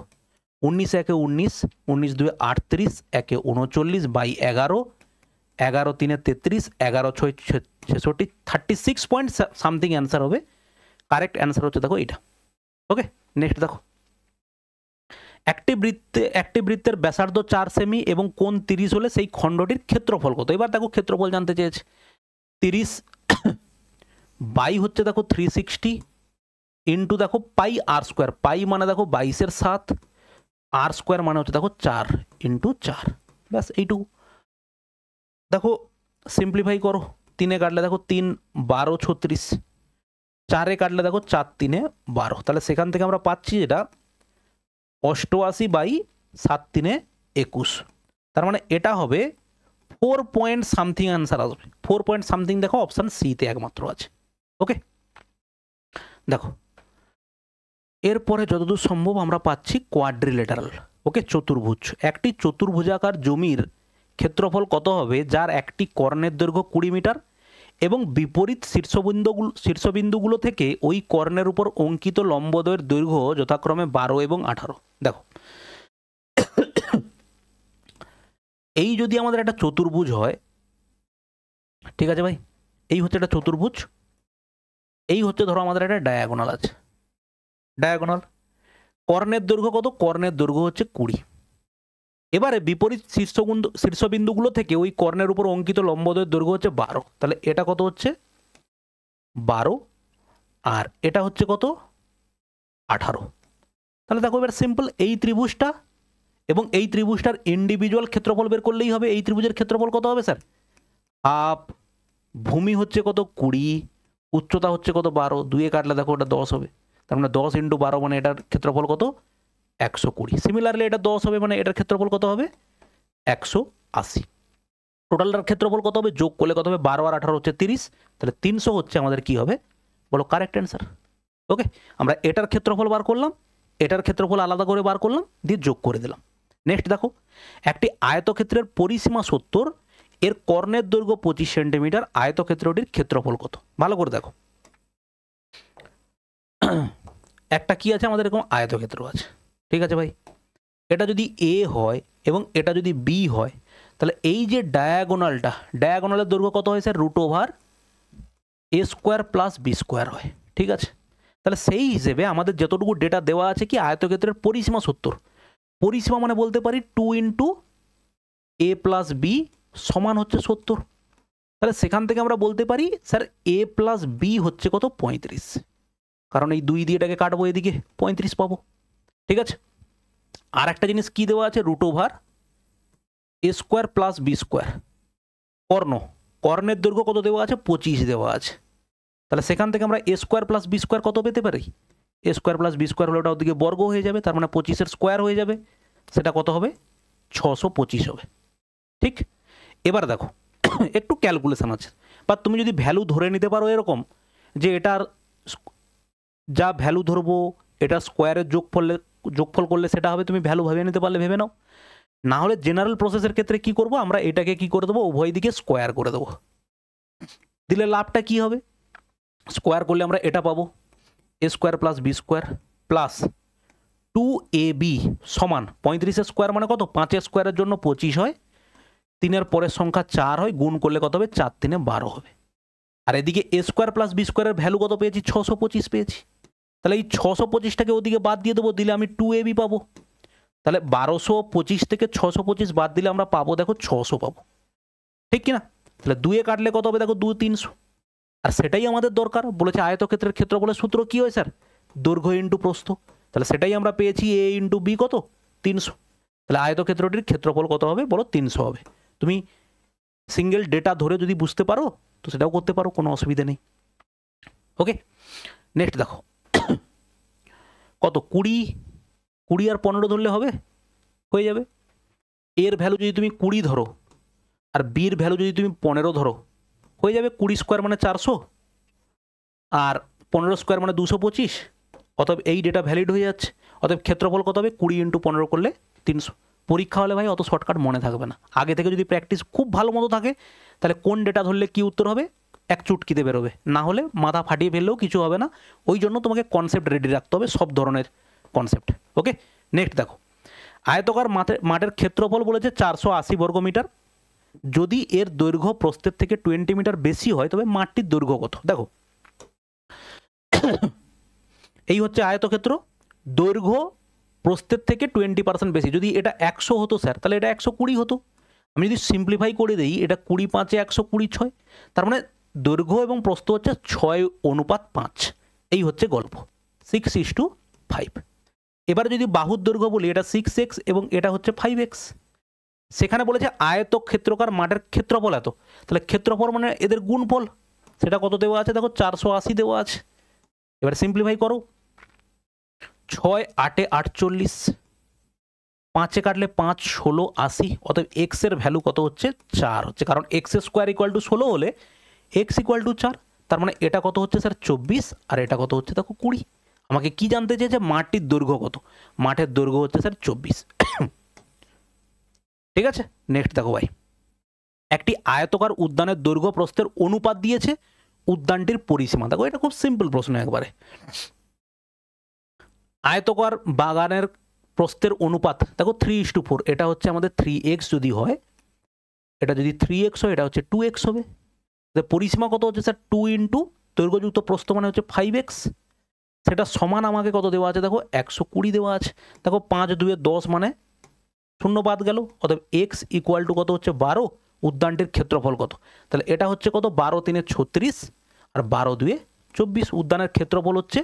S1: 19 1 19, 19 2 38, 1 39 বাই 11, 11 3 33, 11 6 66, 36 পয়েন্ট সামথিং অ্যান্সার হবে, কারেক্ট অ্যান্সার হচ্ছে দেখো এটা। ওকে, নেক্সট দেখো, একটি বৃত্তের ব্যাসার্ধ 4 সেমি এবং কোণ 30 হলে সেই খণ্ডটির ক্ষেত্রফল কত। এবার দেখো ক্ষেত্রফল জানতে চেয়েছে, 30 বাই হচ্ছে দেখো 360 ইন্টু দেখো পাই আর স্কোয়ার, পাই মানে দেখো 22 এর 7, আর স্কোয়ার মানে হচ্ছে দেখো 4 ইন্টু 4, ব্যাস এইটুকু। দেখো সিম্পলিফাই করো, 3 কাটলে দেখো 3 12 36, 4 কাটলে দেখো 4 3 12, তাহলে সেখান থেকে আমরা পাচ্ছি যেটা 88 বাই 7 3 21, তার মানে এটা হবে 4 পয়েন্ট সামথিং অ্যান্সার আসবে, 4 পয়েন্ট সামথিং দেখো অপশান সিতে একমাত্র আছে। ওকে, দেখো এরপরে যতদূর সম্ভব আমরা পাচ্ছি কোয়াড্রিলেটারাল। ওকে, চতুর্ভুজ। একটি চতুর্ভুজাকার জমির ক্ষেত্রফল কত হবে যার একটি কর্ণের দৈর্ঘ্য 20 মিটার এবং বিপরীত শীর্ষবিন্দুগুলো থেকে ওই কর্ণের উপর অঙ্কিত লম্বদ্বয়ের দৈর্ঘ্য যথাক্রমে 12 এবং 18। দেখো, এই যদি আমাদের একটা চতুর্ভুজ হয়, ঠিক আছে ভাই, এই হচ্ছে একটা চতুর্ভুজ, এই হচ্ছে ধরো আমাদের একটা ডায়াগোনাল আছে, ডায়াগোনাল। কর্ণের দৈর্ঘ্য কত? কর্ণের দৈর্ঘ্য হচ্ছে 20। এবারে বিপরীত শীর্ষবিন্দুগুলো থেকে ওই কর্ণের উপর অঙ্কিত লম্বদ্বয়ের দৈর্ঘ্য হচ্ছে 12। তাহলে এটা কত হচ্ছে? 12, আর এটা হচ্ছে কত? 18। তাহলে দেখো এবার সিম্পল, এই ত্রিভুজটা এবং এই ত্রিভুজটার ইন্ডিভিজুয়াল ক্ষেত্রফল বের করলেই হবে। এই ত্রিভুজের ক্ষেত্রফল কত হবে স্যার? হাফ। ভূমি হচ্ছে কত? 20, উচ্চতা হচ্ছে কত? 12, 2 কাটলে দেখো ওটা 10 হবে। তার মানে 10 × 12 মানে এটার ক্ষেত্রফল কত? 120। সিমিলারলি এটা 10 হবে, মানে এটার ক্ষেত্রফল কত হবে? 180। টোটালটার ক্ষেত্রফল কত হবে? যোগ করলে কত হবে? 12 আর 18 হচ্ছে 30। তাহলে 300 হচ্ছে আমাদের কি হবে বলো? Correct answer. ওকে, আমরা এটার ক্ষেত্রফল বার করলাম, এটার ক্ষেত্রফল আলাদা করে বার করলাম, দিয়ে যোগ করে দিলাম। নেক্সট দেখো, একটি আয়তক্ষেত্রের পরিসীমা 70, এর কর্ণের দৈর্ঘ্য 25 সেন্টিমিটার, আয়তক্ষেত্রটির ক্ষেত্রফল কত? ভালো করে দেখো, একটা কি আছে আমাদের, এরকম আয়তক্ষেত্র আছে, ঠিক আছে ভাই। এটা যদি এ হয় এবং এটা যদি বি হয়, তাহলে এই যে ডায়াগোনালটা, ডায়াগোনালের দৈর্ঘ্য কত হয় স্যার? √A² + B² হয়, ঠিক আছে। তাহলে সেই হিসেবে আমাদের যতটুকু ডেটা দেওয়া আছে কি, আয়তক্ষেত্রের পরিসীমা 70। পরিসীমা মানে বলতে পারি 2 × A + B সমান হচ্ছে 70। তাহলে সেখান থেকে আমরা বলতে পারি স্যার A + B হচ্ছে কত? 35। কারণ এই 2 দিয়ে এটাকে কাটবো, এদিকে 35 পাবো, ঠিক আছে। আর একটা জিনিস কি দেওয়া আছে? √A² + B²। কর্ণের দৈর্ঘ্য কত দেওয়া আছে? 25 দেওয়া আছে। তাহলে সেখান থেকে আমরা A² + B² কত পেতে পারি? A² + B² হলে ওটা ওদিকে বর্গ হয়ে যাবে, তার মানে 25-এর স্কোয়ার হয়ে যাবে, সেটা কত হবে? 625 হবে, ঠিক। এবার দেখো একটু ক্যালকুলেশন আছে, বা তুমি যদি ভ্যালু ধরে নিতে পারো এরকম যে এটার যা ভ্যালু ধরবো এটা স্কোয়ারের যোগফল করলে সেটা হবে, তুমি ভ্যালু ভেবে নিতে পারলে ভেবে নাও। না হলে জেনারেল প্রসেসের ক্ষেত্রে কি করব আমরা, এটাকে কি করে দেবো? উভয় দিকে স্কোয়ার করে দেবো, দিলে লাভটা কি হবে? স্কোয়ার করলে আমরা এটা পাবো, A² + B² প্লাস 2AB সমান 35-এর স্কোয়ার মানে কত? 5-এর স্কোয়ারের জন্য 25 হয়, 3-এর পরের সংখ্যা 4 হয়, গুণ করলে কত হবে? 4 × 3 = 12 হবে। আর এদিকে A² + B² এর ভ্যালু কত পেয়েছি? 625 পেয়েছি। তাহলে এই 625টাকে ওদিকে বাদ দিয়ে দেবো, দিলে আমি 2AB পাবো। তাহলে 1225 থেকে 625 বাদ দিলে আমরা পাবো দেখো 600 পাবো, ঠিক কিনা? তাহলে 2 কাটলে কত হবে? দেখো 2 × 300। আর সেটাই আমাদের দরকার, বলেছে আয়তক্ষেত্রের ক্ষেত্রফলের সূত্র কি হয় স্যার? দৈর্ঘ্য ইন্টু প্রস্থ। তাহলে সেটাই আমরা পেয়েছি, A × B কত? 300। তাহলে আয়তক্ষেত্রটির ক্ষেত্রফল কত হবে বলো? 300 হবে। তুমি সিঙ্গেল ডেটা ধরে যদি বুঝতে পারো তো সেটাও করতে পারো, কোনো অসুবিধা নেই। ওকে, নেক্সট দেখো, কত? 20 আর 15 ধরলে হবে, হয়ে যাবে। এর ভ্যালু যদি তুমি 20 ধরো আর বির ভ্যালু যদি তুমি 15 ধরো, হয়ে যাবে। 20² মানে 400 আর 15² মানে 225। অতএব এই ডেটা ভ্যালিড হয়ে যাচ্ছে। অতএব ক্ষেত্রফল কত হবে? 20 × 15 করলে 300। পরীক্ষা হলে ভাই অত শর্টকাট মনে থাকবে না, আগে থেকে যদি প্র্যাকটিস খুব ভালো মতো থাকে তাহলে কোন ডেটা ধরলে কি উত্তর হবে এক চুটকিতে বেরোবে, না হলে মাথা ফাটিয়ে ফেললেও কিছু হবে না। ওই জন্য তোমাকে কনসেপ্ট রেডি রাখতে হবে, সব ধরনের কনসেপ্ট। ওকে, নেক্সট দেখো, আয়তকার মাঠের ক্ষেত্রফল বলেছে 480 বর্গমিটার। যদি এর দৈর্ঘ্য প্রস্থের থেকে 20 মিটার বেশি হয় তবে মাঠটির দৈর্ঘ্য কত? দেখো এই হচ্ছে আয়তক্ষেত্র, দৈর্ঘ্য প্রস্থের থেকে 20% বেশি। যদি এটা 100 হতো স্যার, তাহলে এটা 120 হতো। আমি যদি সিম্পলিফাই করে দিই, এটা 20 × 5 = 120, 6, তার মানে দৈর্ঘ্য এবং প্রস্থ হচ্ছে 6:5। এই হচ্ছে গল্প, 6:5। এবার যদি বাহুর দৈর্ঘ্য বলি, এটা 6x এবং এটা হচ্ছে 5x। সেখানে বলেছে আয়তক্ষেত্রকার মাঠের ক্ষেত্রফল এত, তাহলে ক্ষেত্রফল মানে এদের গুণফল, সেটা কত দেওয়া আছে? দেখো 480 দেওয়া আছে। এবার সিম্পলিফাই করো, 6 × 8 = 48, 5 কাটলে 5 × 16 = 80। অতএব এক্স এর ভ্যালু কত হচ্ছে? 4 হচ্ছে, কারণ x² = 16 হলে x = 4। তার মানে এটা কত হচ্ছে স্যার? 24, আর এটা কত হচ্ছে? দেখো 20। আমাকে কি জানতে চেয়েছে, মাঠটির দৈর্ঘ্য কত। মাঠের দৈর্ঘ্য হচ্ছে স্যার 24। ঠিক আছে, নেক্সট দেখো ভাই, একটি আয়তকার উদ্যানের দৈর্ঘ্য প্রস্থের অনুপাত দিয়েছে, উদ্যানটির পরিসীমা। দেখো এটা খুব সিম্পল প্রশ্ন একবারে। আয়তকার বাগানের প্রস্থের অনুপাত দেখো 3:4, এটা হচ্ছে আমাদের 3x যদি হয়, এটা যদি 3x হয় এটা হচ্ছে 2x হবে। পরিসীমা কত হচ্ছে স্যার 2 ইন্টু দৈর্ঘ্যযুক্ত প্রস্থ মানে হচ্ছে 5x, সেটা সমান আমাকে কত দেওয়া আছে দেখো 120 দেওয়া আছে। দেখো 5 2 10 মানে 0 বাদ গেল, অতএব x ইকুয়াল টু কত হচ্ছে 12, উদ্যানটির ক্ষেত্রফল কত, তাহলে এটা হচ্ছে কত 12 3 36 আর 12 2 24। উদ্যানের ক্ষেত্রফল হচ্ছে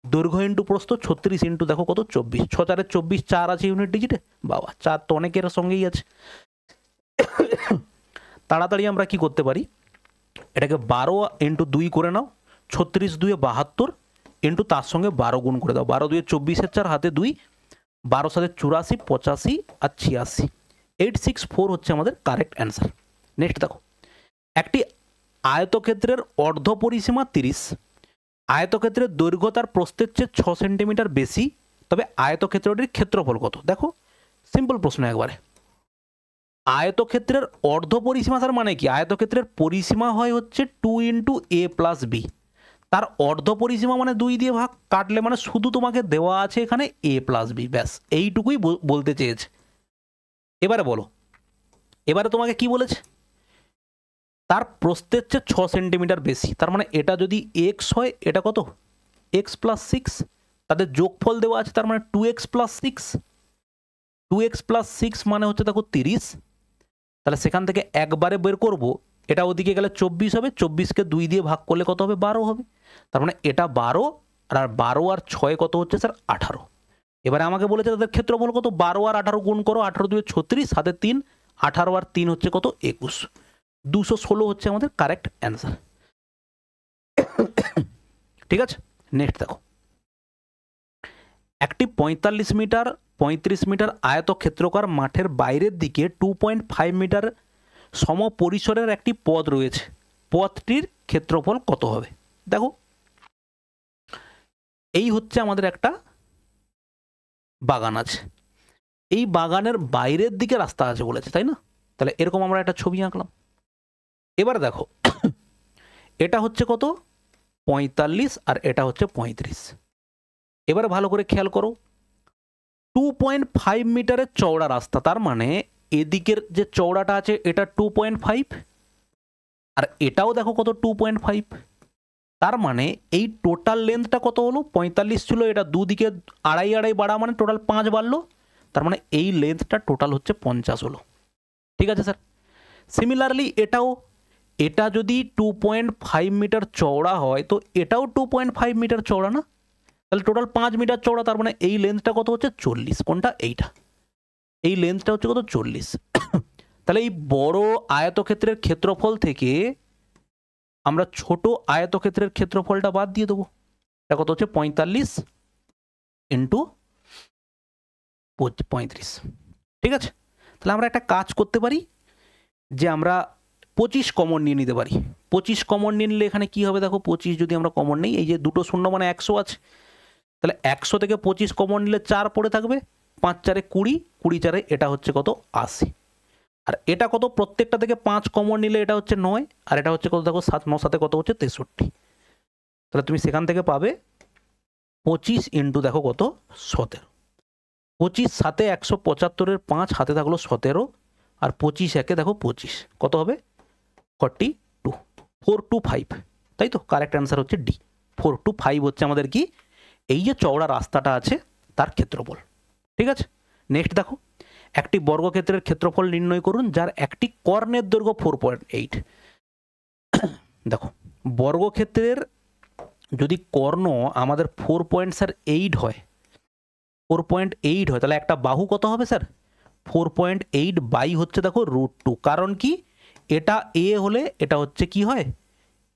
S1: দৈর্ঘ্য ইন্টু প্রস্থ 36 ইন্টু দেখো কত 24, 6 4 24, 4 আছে ইউনিট ডিজিটে, বাবা 4 তো অনেকের সঙ্গেই আছে। তাড়াতাড়ি আমরা কি করতে পারি, এটাকে 12 ইন্টু 2 করে নাও, 36 2 72 ইন্টু তার সঙ্গে 12 গুণ করে দাও, 12 2 24 4 হাতে 2, 12 7 84 85 আর 86, 864 হচ্ছে আমাদের কারেক্ট অ্যান্সার। নেক্সট দেখো, একটি আয়তক্ষেত্রের অর্ধ পরিসীমা 30, আয়তক্ষেত্রের দৈর্ঘ্য তার প্রস্থের চেয়ে 6 সেন্টিমিটার বেশি, তবে আয়তক্ষেত্রটির ক্ষেত্রফল কত। দেখো সিম্পল প্রশ্ন একবারে। আয়তক্ষেত্রের অর্ধ পরিসীমা তার মানে কি, আয়তক্ষেত্রের পরিসীমা হয় হচ্ছে 2 ইন্টু a প্লাস বি, তার অর্ধ পরিসীমা মানে 2 দিয়ে ভাগ কাটলে মানে শুধু তোমাকে দেওয়া আছে এখানে a প্লাস বি, ব্যাস এইটুকুই বলতে চেয়েছে। এবারে বলো, এবারে তোমাকে কি বলেছে, তার প্রস্থের চেয়ে 6 সেন্টিমিটার বেশি, তার মানে এটা যদি x হয় এটা কত x প্লাস 6, তাদের যোগফল দেওয়া আছে, তার মানে 2x প্লাস 6, 2x প্লাস 6 মানে হচ্ছে দেখো 30, তাহলে সেখান থেকে একবারে বের করব, এটা ওদিকে গেলে 24 হবে, 24কে 2 দিয়ে ভাগ করলে কত হবে 12 হবে, তার মানে এটা 12 আর 12 আর 6 কত হচ্ছে স্যার 18। এবারে আমাকে বলেছে তাদের ক্ষেত্রফল কত, 12 আর 18 গুণ করো, 18 2 36 হাতে 3, 18 আর 3 হচ্ছে কত 21, 216 হচ্ছে আমাদের কারেক্ট অ্যান্সার। ঠিক আছে, নেক্সট দেখো, একটি 45 মিটার 35 মিটার আয়তক্ষেত্রকার মাঠের বাইরের দিকে 2.5 মিটার সম পরিসরের একটি পথ রয়েছে, পথটির ক্ষেত্রফল কত হবে। দেখো এই হচ্ছে আমাদের একটা বাগান আছে, এই বাগানের বাইরের দিকে রাস্তা আছে বলেছে, তাই না, তাহলে এরকম আমরা একটা ছবি আঁকলাম। এবার দেখো এটা হচ্ছে কত 45 আর এটা হচ্ছে 35, এবারে ভালো করে খেয়াল করো 2.5 মিটারের চওড়া রাস্তা, তার মানে এদিকের যে চওড়াটা আছে এটা 2.5 আর এটাও দেখো কত 2.5, তার মানে এই টোটাল লেন্থটা কত হলো, 45 ছিল, এটা দুদিকে আড়াই আড়াই বাড়া মানে টোটাল 5 বাড়লো, তার মানে এই লেন্থটা টোটাল হচ্ছে 50 হলো। ঠিক আছে স্যার, সিমিলারলি এটাও, এটা যদি 2.5 মিটার চওড়া হয় তো এটাও 2.5 মিটার চওড়া না, তাহলে টোটাল 5 মিটার চওড়া, তার মানে এই লেন্থটা কত হচ্ছে 40, কোনটা এইটা, এই লেন্থটা হচ্ছে কত 40। তাহলে এই বড় আয়তক্ষেত্রের ক্ষেত্রফল থেকে আমরা ছোট আয়তক্ষেত্রের ক্ষেত্রফলটা বাদ দিয়ে দেবো, এটা কত হচ্ছে 45 ইন্টু 35। ঠিক আছে, তাহলে আমরা একটা কাজ করতে পারি যে আমরা 25 কমন নিয়ে নিতে পারি। 25 কমন নিয়ে নিলে এখানে কি হবে দেখো, 25 যদি আমরা কমন নিই, এই যে দুটো শূন্য মানে 100 আছে, তাহলে 100 থেকে 25 কমন নিলে 4 পড়ে থাকবে, 5 4 20, 20 4 এটা হচ্ছে কত 80, আর এটা কত প্রত্যেকটা থেকে 5 কমন নিলে এটা হচ্ছে 9, আর এটা হচ্ছে কত দেখো 7 9 7 কত হচ্ছে 63, তাহলে তুমি সেখান থেকে পাবে 25 ইন্টু দেখো কত 17, 25 7 175 5 হাতে থাকলো 17 আর 25 একে দেখো 25 কত হবে 42, 425, তাই তো কারেক্ট অ্যান্সার হচ্ছে ডি, 425 হচ্ছে আমাদের কি এই যে চওড়া রাস্তাটা আছে তার ক্ষেত্রফল। ঠিক আছে, নেক্সট দেখো, একটি বর্গক্ষেত্রের ক্ষেত্রফল নির্ণয় করুন যার একটি কর্ণের দৈর্ঘ্য 4.8। দেখো বর্গক্ষেত্রের যদি কর্ণ আমাদের 4.8 হয়, 4.8 হয়, তাহলে একটা বাহু কত হবে স্যার 4.8 বাই হচ্ছে দেখো √2, কারণ কি এটা এ হলে এটা হচ্ছে কি হয়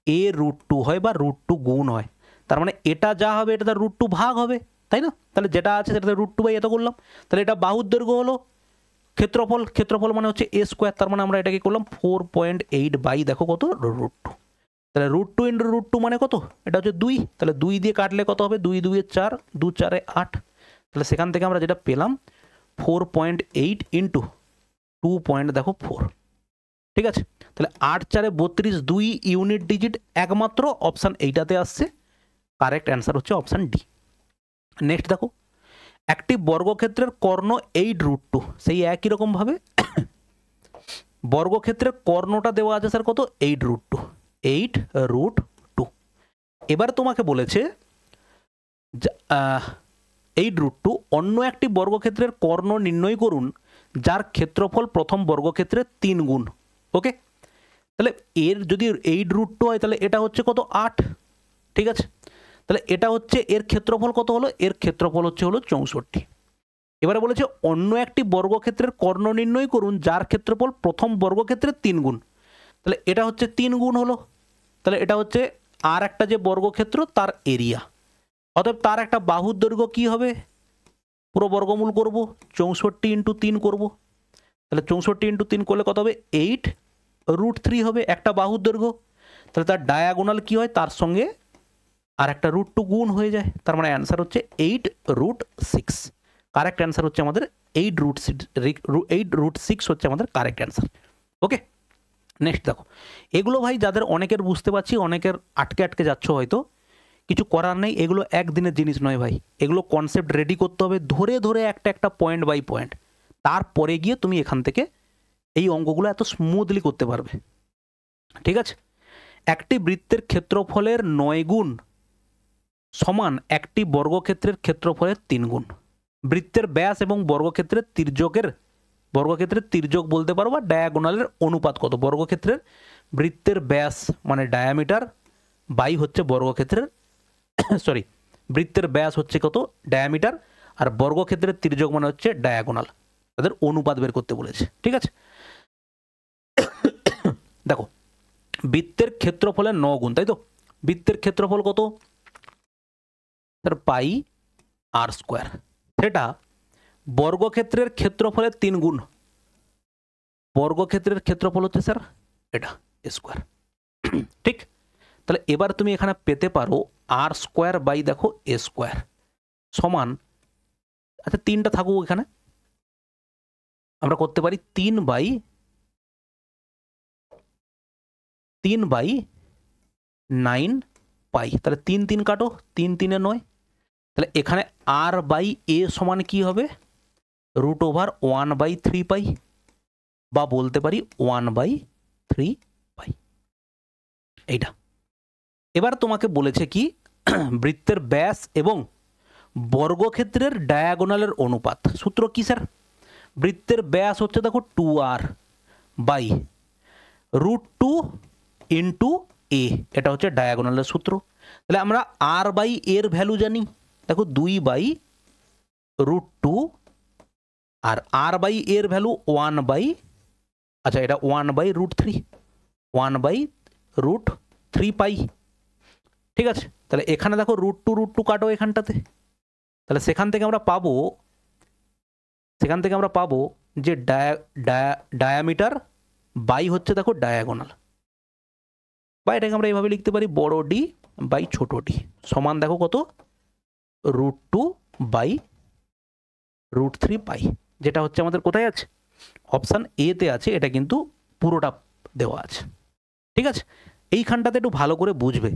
S1: a √2 হয় বা √2 গুণ হয়, তার মানে এটা যা হবে এটা তার √2 ভাগ হবে, তাই না, তাহলে যেটা আছে সেটা √2 বাই এত করলাম, তাহলে এটা বাহুর দৈর্ঘ্য হলো, ক্ষেত্রফল, ক্ষেত্রফল মানে হচ্ছে a স্কোয়ার, তার মানে আমরা এটাকে করলাম 4.8 বাই দেখো কত √2, তাহলে √2 ইন্টু √2 মানে কত? এটা হচ্ছে 2, তাহলে 2 দিয়ে কাটলে কত হবে? 2 2 4, 2 4 8, তাহলে সেখান থেকে আমরা যেটা পেলাম 4.8 ইন্টু 2 দেখো 4, ঠিক আছে। তাহলে 8 4 32, 2 ইউনিট ডিজিট, একমাত্র অপশান এইটাতে আসছে, কারেক্ট অ্যান্সার হচ্ছে অপশান ডি। নেক্সট দেখো, একটি বর্গক্ষেত্রের কর্ণ 8√2, সেই একই রকমভাবে বর্গক্ষেত্রের কর্ণটা দেওয়া আছে স্যার কত? 8√2, 8√2। এবার তোমাকে বলেছে 8√2 অন্য একটি বর্গক্ষেত্রের কর্ণ নির্ণয় করুন যার ক্ষেত্রফল প্রথম বর্গক্ষেত্রের 3 গুণ। ওকে, তাহলে এর যদি 8√2 হয় তাহলে এটা হচ্ছে কত? 8, ঠিক আছে। তাহলে এটা হচ্ছে এর ক্ষেত্রফল কত হলো? এর ক্ষেত্রফল হলো 64। এবারে বলেছে অন্য একটি বর্গক্ষেত্রের কর্ণ নির্ণয় করুন যার ক্ষেত্রফল প্রথম বর্গক্ষেত্রের 3 গুণ। তাহলে এটা হচ্ছে 3 গুণ হলো, তাহলে এটা হচ্ছে আর একটা যে বর্গক্ষেত্র তার এরিয়া, অতএব তার একটা বাহুর দৈর্ঘ্য কি হবে? পুরো বর্গমূল করব, 64 ইন্টু 3 করব, তাহলে 64 ইন্টু 3 করলে কত হবে? 8√3 হবে একটা বাহুর দৈর্ঘ্য। তাহলে তার ডায়াগোনাল কি হয়? তার সঙ্গে আর একটা √2 গুণ হয়ে যায়, তার মানে অ্যান্সার হচ্ছে 8√6। কারেক্ট অ্যান্সার হচ্ছে আমাদের 8√6 হচ্ছে আমাদের কারেক্ট অ্যান্সার। ওকে, নেক্সট দেখো, এগুলো ভাই যাদের অনেকের বুঝতে পারছি, অনেকের আটকে আটকে যাচ্ছ হয়তো, কিছু করার নেই, এগুলো একদিনের জিনিস নয় ভাই, এগুলো কনসেপ্ট রেডি করতে হবে, ধরে ধরে একটা একটা পয়েন্ট বাই পয়েন্ট, তারপরে গিয়ে তুমি এখান থেকে এই অঙ্কগুলো এত স্মুথলি করতে পারবে, ঠিক আছে। একটি বৃত্তের ক্ষেত্রফলের 9 গুণ সমান একটি বর্গক্ষেত্রের ক্ষেত্রফলের 3 গুণ। বৃত্তের ব্যাস এবং বর্গক্ষেত্রের তির্যক বলতে পারো বা ডায়াগোনালের অনুপাত কত? বর্গক্ষেত্রের বৃত্তের ব্যাস মানে ডায়ামিটার বাই হচ্ছে বর্গক্ষেত্রের সরি বৃত্তের ব্যাস হচ্ছে কত? ডায়ামিটার, আর বর্গক্ষেত্রের তির্যক মানে হচ্ছে ডায়াগোনাল, তাদের অনুপাত বের করতে বলেছে, ঠিক আছে। দেখো, বৃত্তের ক্ষেত্রফলের 9 গুণ, তাই তো? বৃত্তের ক্ষেত্রফল কত? তার পাই আর স্কোয়ার, সেটা বর্গক্ষেত্রের ক্ষেত্রফলের 3 গুণ। বর্গক্ষেত্রের ক্ষেত্রফল হচ্ছে স্যার এটা স্কোয়ার, ঠিক। তাহলে এবার তুমি এখানে পেতে পারো আর স্কোয়ার বাই দেখো এ স্কোয়ার সমান, আচ্ছা 3টা থাকুক এখানে, আমরা করতে পারি 3/9 পাই, তাহলে 3 3 কাটো, 3 3 9, তাহলে এখানে আর বাই এ সমান কি হবে? √1/3 পাই, বা বলতে পারি 1/3 পাই, এইটা। এবার তোমাকে বলেছে কি বৃত্তের ব্যাস এবং বর্গক্ষেত্রের ডায়াগোনালের অনুপাত। সূত্র কি স্যার? বৃত্তের ব্যাস হচ্ছে দেখো 2r বাই √2 ইন্টু এ, এটা হচ্ছে ডায়াগোনালের সূত্র। তাহলে আমরা আর বাই এর ভ্যালু জানি, দেখো 2/√2, আর আর বাই এর ভ্যালু 1/, আচ্ছা এটা 1/√3, 1/√3 পাই, ঠিক আছে। তাহলে এখানে দেখো √2 কাটো এখানটাতে, তাহলে সেখান থেকে আমরা পাবো যে ডায়ামিটার বাই হচ্ছে দেখো ডায়াগোনাল, বা এটাকে আমরা এইভাবে লিখতে পারি বড় ডি বাই ছোট ডি সমান দেখো কত? √2/√3 পাই, যেটা হচ্ছে আমাদের কোথায় আছে? অপশান এ তে আছে, এটা কিন্তু পুরোটা দেওয়া আছে, ঠিক আছে। এইখানটাতে একটু ভালো করে বুঝবে,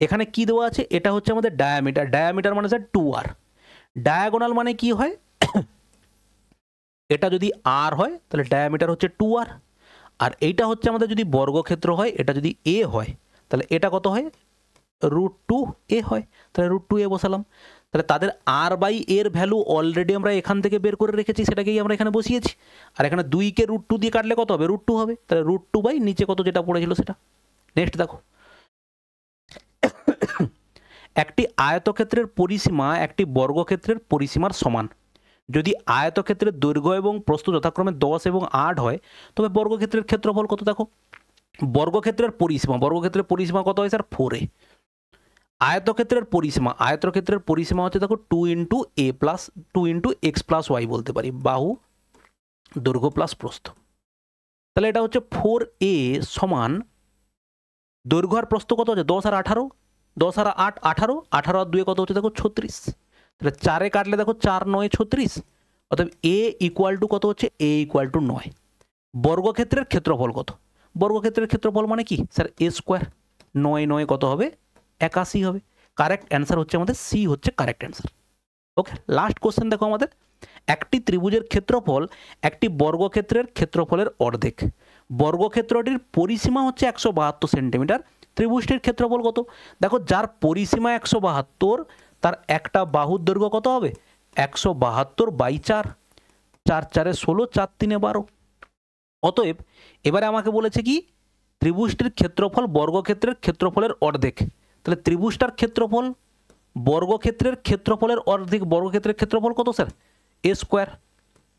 S1: এখানে কি দেওয়া আছে? এটা হচ্ছে আমাদের ডায়ামিটার, ডায়ামিটার মানে স্যার 2r, ডায়াগোনাল মানে কি হয়? এটা যদি আর হয় তাহলে ডায়ামিটার হচ্ছে 2r, আর এইটা হচ্ছে আমাদের যদি বর্গক্ষেত্র হয়, এটা যদি এ হয় তাহলে এটা কত হয়? √2a হয়, তাহলে √2a বসালাম। তাহলে তাদের আর বাই এর ভ্যালু অলরেডি আমরা এখান থেকে বের করে রেখেছি, সেটাকেই আমরা এখানে বসিয়েছি, আর এখানে 2কে √2 দিয়ে কাটলে কত হবে? √2 হবে, তাহলে √2 বাই নিচে কত যেটা পড়েছিল সেটা। নেক্সট দেখো, একটি আয়তক্ষেত্রের পরিসীমা একটি বর্গক্ষেত্রের পরিসীমার সমান যদি আয়তক্ষেত্রের দৈর্ঘ্য এবং প্রস্থ যথাক্রমে 10 এবং 8 হয়, তবে বর্গক্ষেত্রের ক্ষেত্রফল কত? দেখো, বর্গক্ষেত্রের পরিসীমা কত হয় স্যার? 4a। আয়তক্ষেত্রের পরিসীমা হচ্ছে দেখো 2 ইন্টু এক্স প্লাস ওয়াই বলতে পারি, বাহু দৈর্ঘ্য প্লাস প্রস্থ। তাহলে এটা হচ্ছে 4a সমান দৈর্ঘ্য আর প্রস্থ কত হচ্ছে 10 আর 18, 10 আর 8 18, 18 আর 2 কত হচ্ছে দেখো 36, তাহলে 4-এ কাটলে দেখো 4 9 36, অতএব এ ইকুয়াল টু কত হচ্ছে, এ ইকুয়াল টু 9। বর্গক্ষেত্রের ক্ষেত্রফল কত, বর্গক্ষেত্রের ক্ষেত্রফল মানে কি স্যার এ স্কোয়ার, 9 9 কত হবে 81 হবে। কারেক্ট অ্যান্সার হচ্ছে আমাদের সি হচ্ছে কারেক্ট অ্যান্সার। ওকে, লাস্ট কোশ্চেন দেখো আমাদের, একটি ত্রিভুজের ক্ষেত্রফল একটি বর্গক্ষেত্রের ক্ষেত্রফলের অর্ধেক, বর্গক্ষেত্রটির পরিসীমা হচ্ছে 172 সেন্টিমিটার, ত্রিভুজটির ক্ষেত্রফল কত। দেখো যার পরিসীমা 172 তার একটা বাহুর দৈর্ঘ্য কত হবে 172/4, 4 4 16, 4 3 12। অতএব এবারে আমাকে বলেছে কি ত্রিভুজটির ক্ষেত্রফল বর্গক্ষেত্রের ক্ষেত্রফলের অর্ধেক, তাহলে ত্রিভুজটার ক্ষেত্রফল বর্গক্ষেত্রের ক্ষেত্রফলের অর্ধেক, বর্গক্ষেত্রের ক্ষেত্রফল কত স্যার এ স্কোয়ার,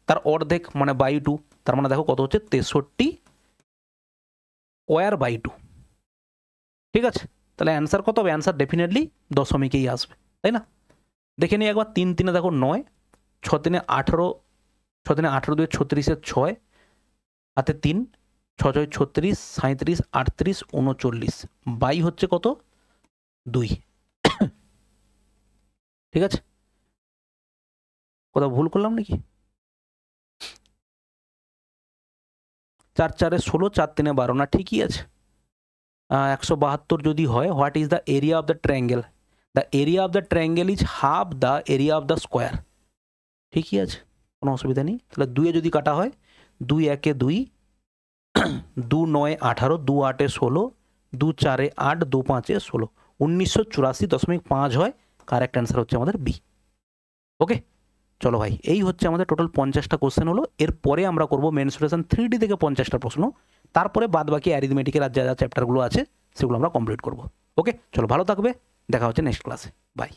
S1: তার অর্ধেক মানে বাই 2, তার মানে দেখো কত হচ্ছে 63 স্কোয়ার বাই 2। ঠিক আছে, তাহলে অ্যান্সার কত হবে, অ্যান্সার ডেফিনেটলি দশমিকেই আসবে, তাই না। দেখে নিই একবার, 3 3 দেখো 9, 6 3 18, 6 3 18 2 36 6, হাতে 3, 6 6 36, 37 38 39, বাই হচ্ছে কত 2। ঠিক আছে, কোথাও ভুল করলাম নাকি, 4 4 16, 4 3 12, না ঠিকই আছে। 172 যদি হয়, what is the area of the triangle, the area of the triangle is half the area of the square. ঠিকই আছে, কোনো অসুবিধা নেই। তাহলে 2 যদি কাটা হয়, 2 1 2, 2 9 18, 2 8 16, 2 4 8, 2 5 16, 1984.5 হয়। কারেক্ট অ্যান্সার হচ্ছে আমাদের বি। ওকে, চলো ভাই, এই হচ্ছে আমাদের টোটাল 50টা কোশ্চেন হলো। এরপরে আমরা করবো মেনসুরেশন 3D থেকে 50টা প্রশ্ন, তারপরে বাদ বাকি অ্যারিথমেটিকের আর যা যা চ্যাপ্টারগুলো আছে সেগুলো আমরা কমপ্লিট করবো। ওকে, চলো ভালো থাকবে, দেখা হচ্ছে নেক্সট ক্লাসে, বাই।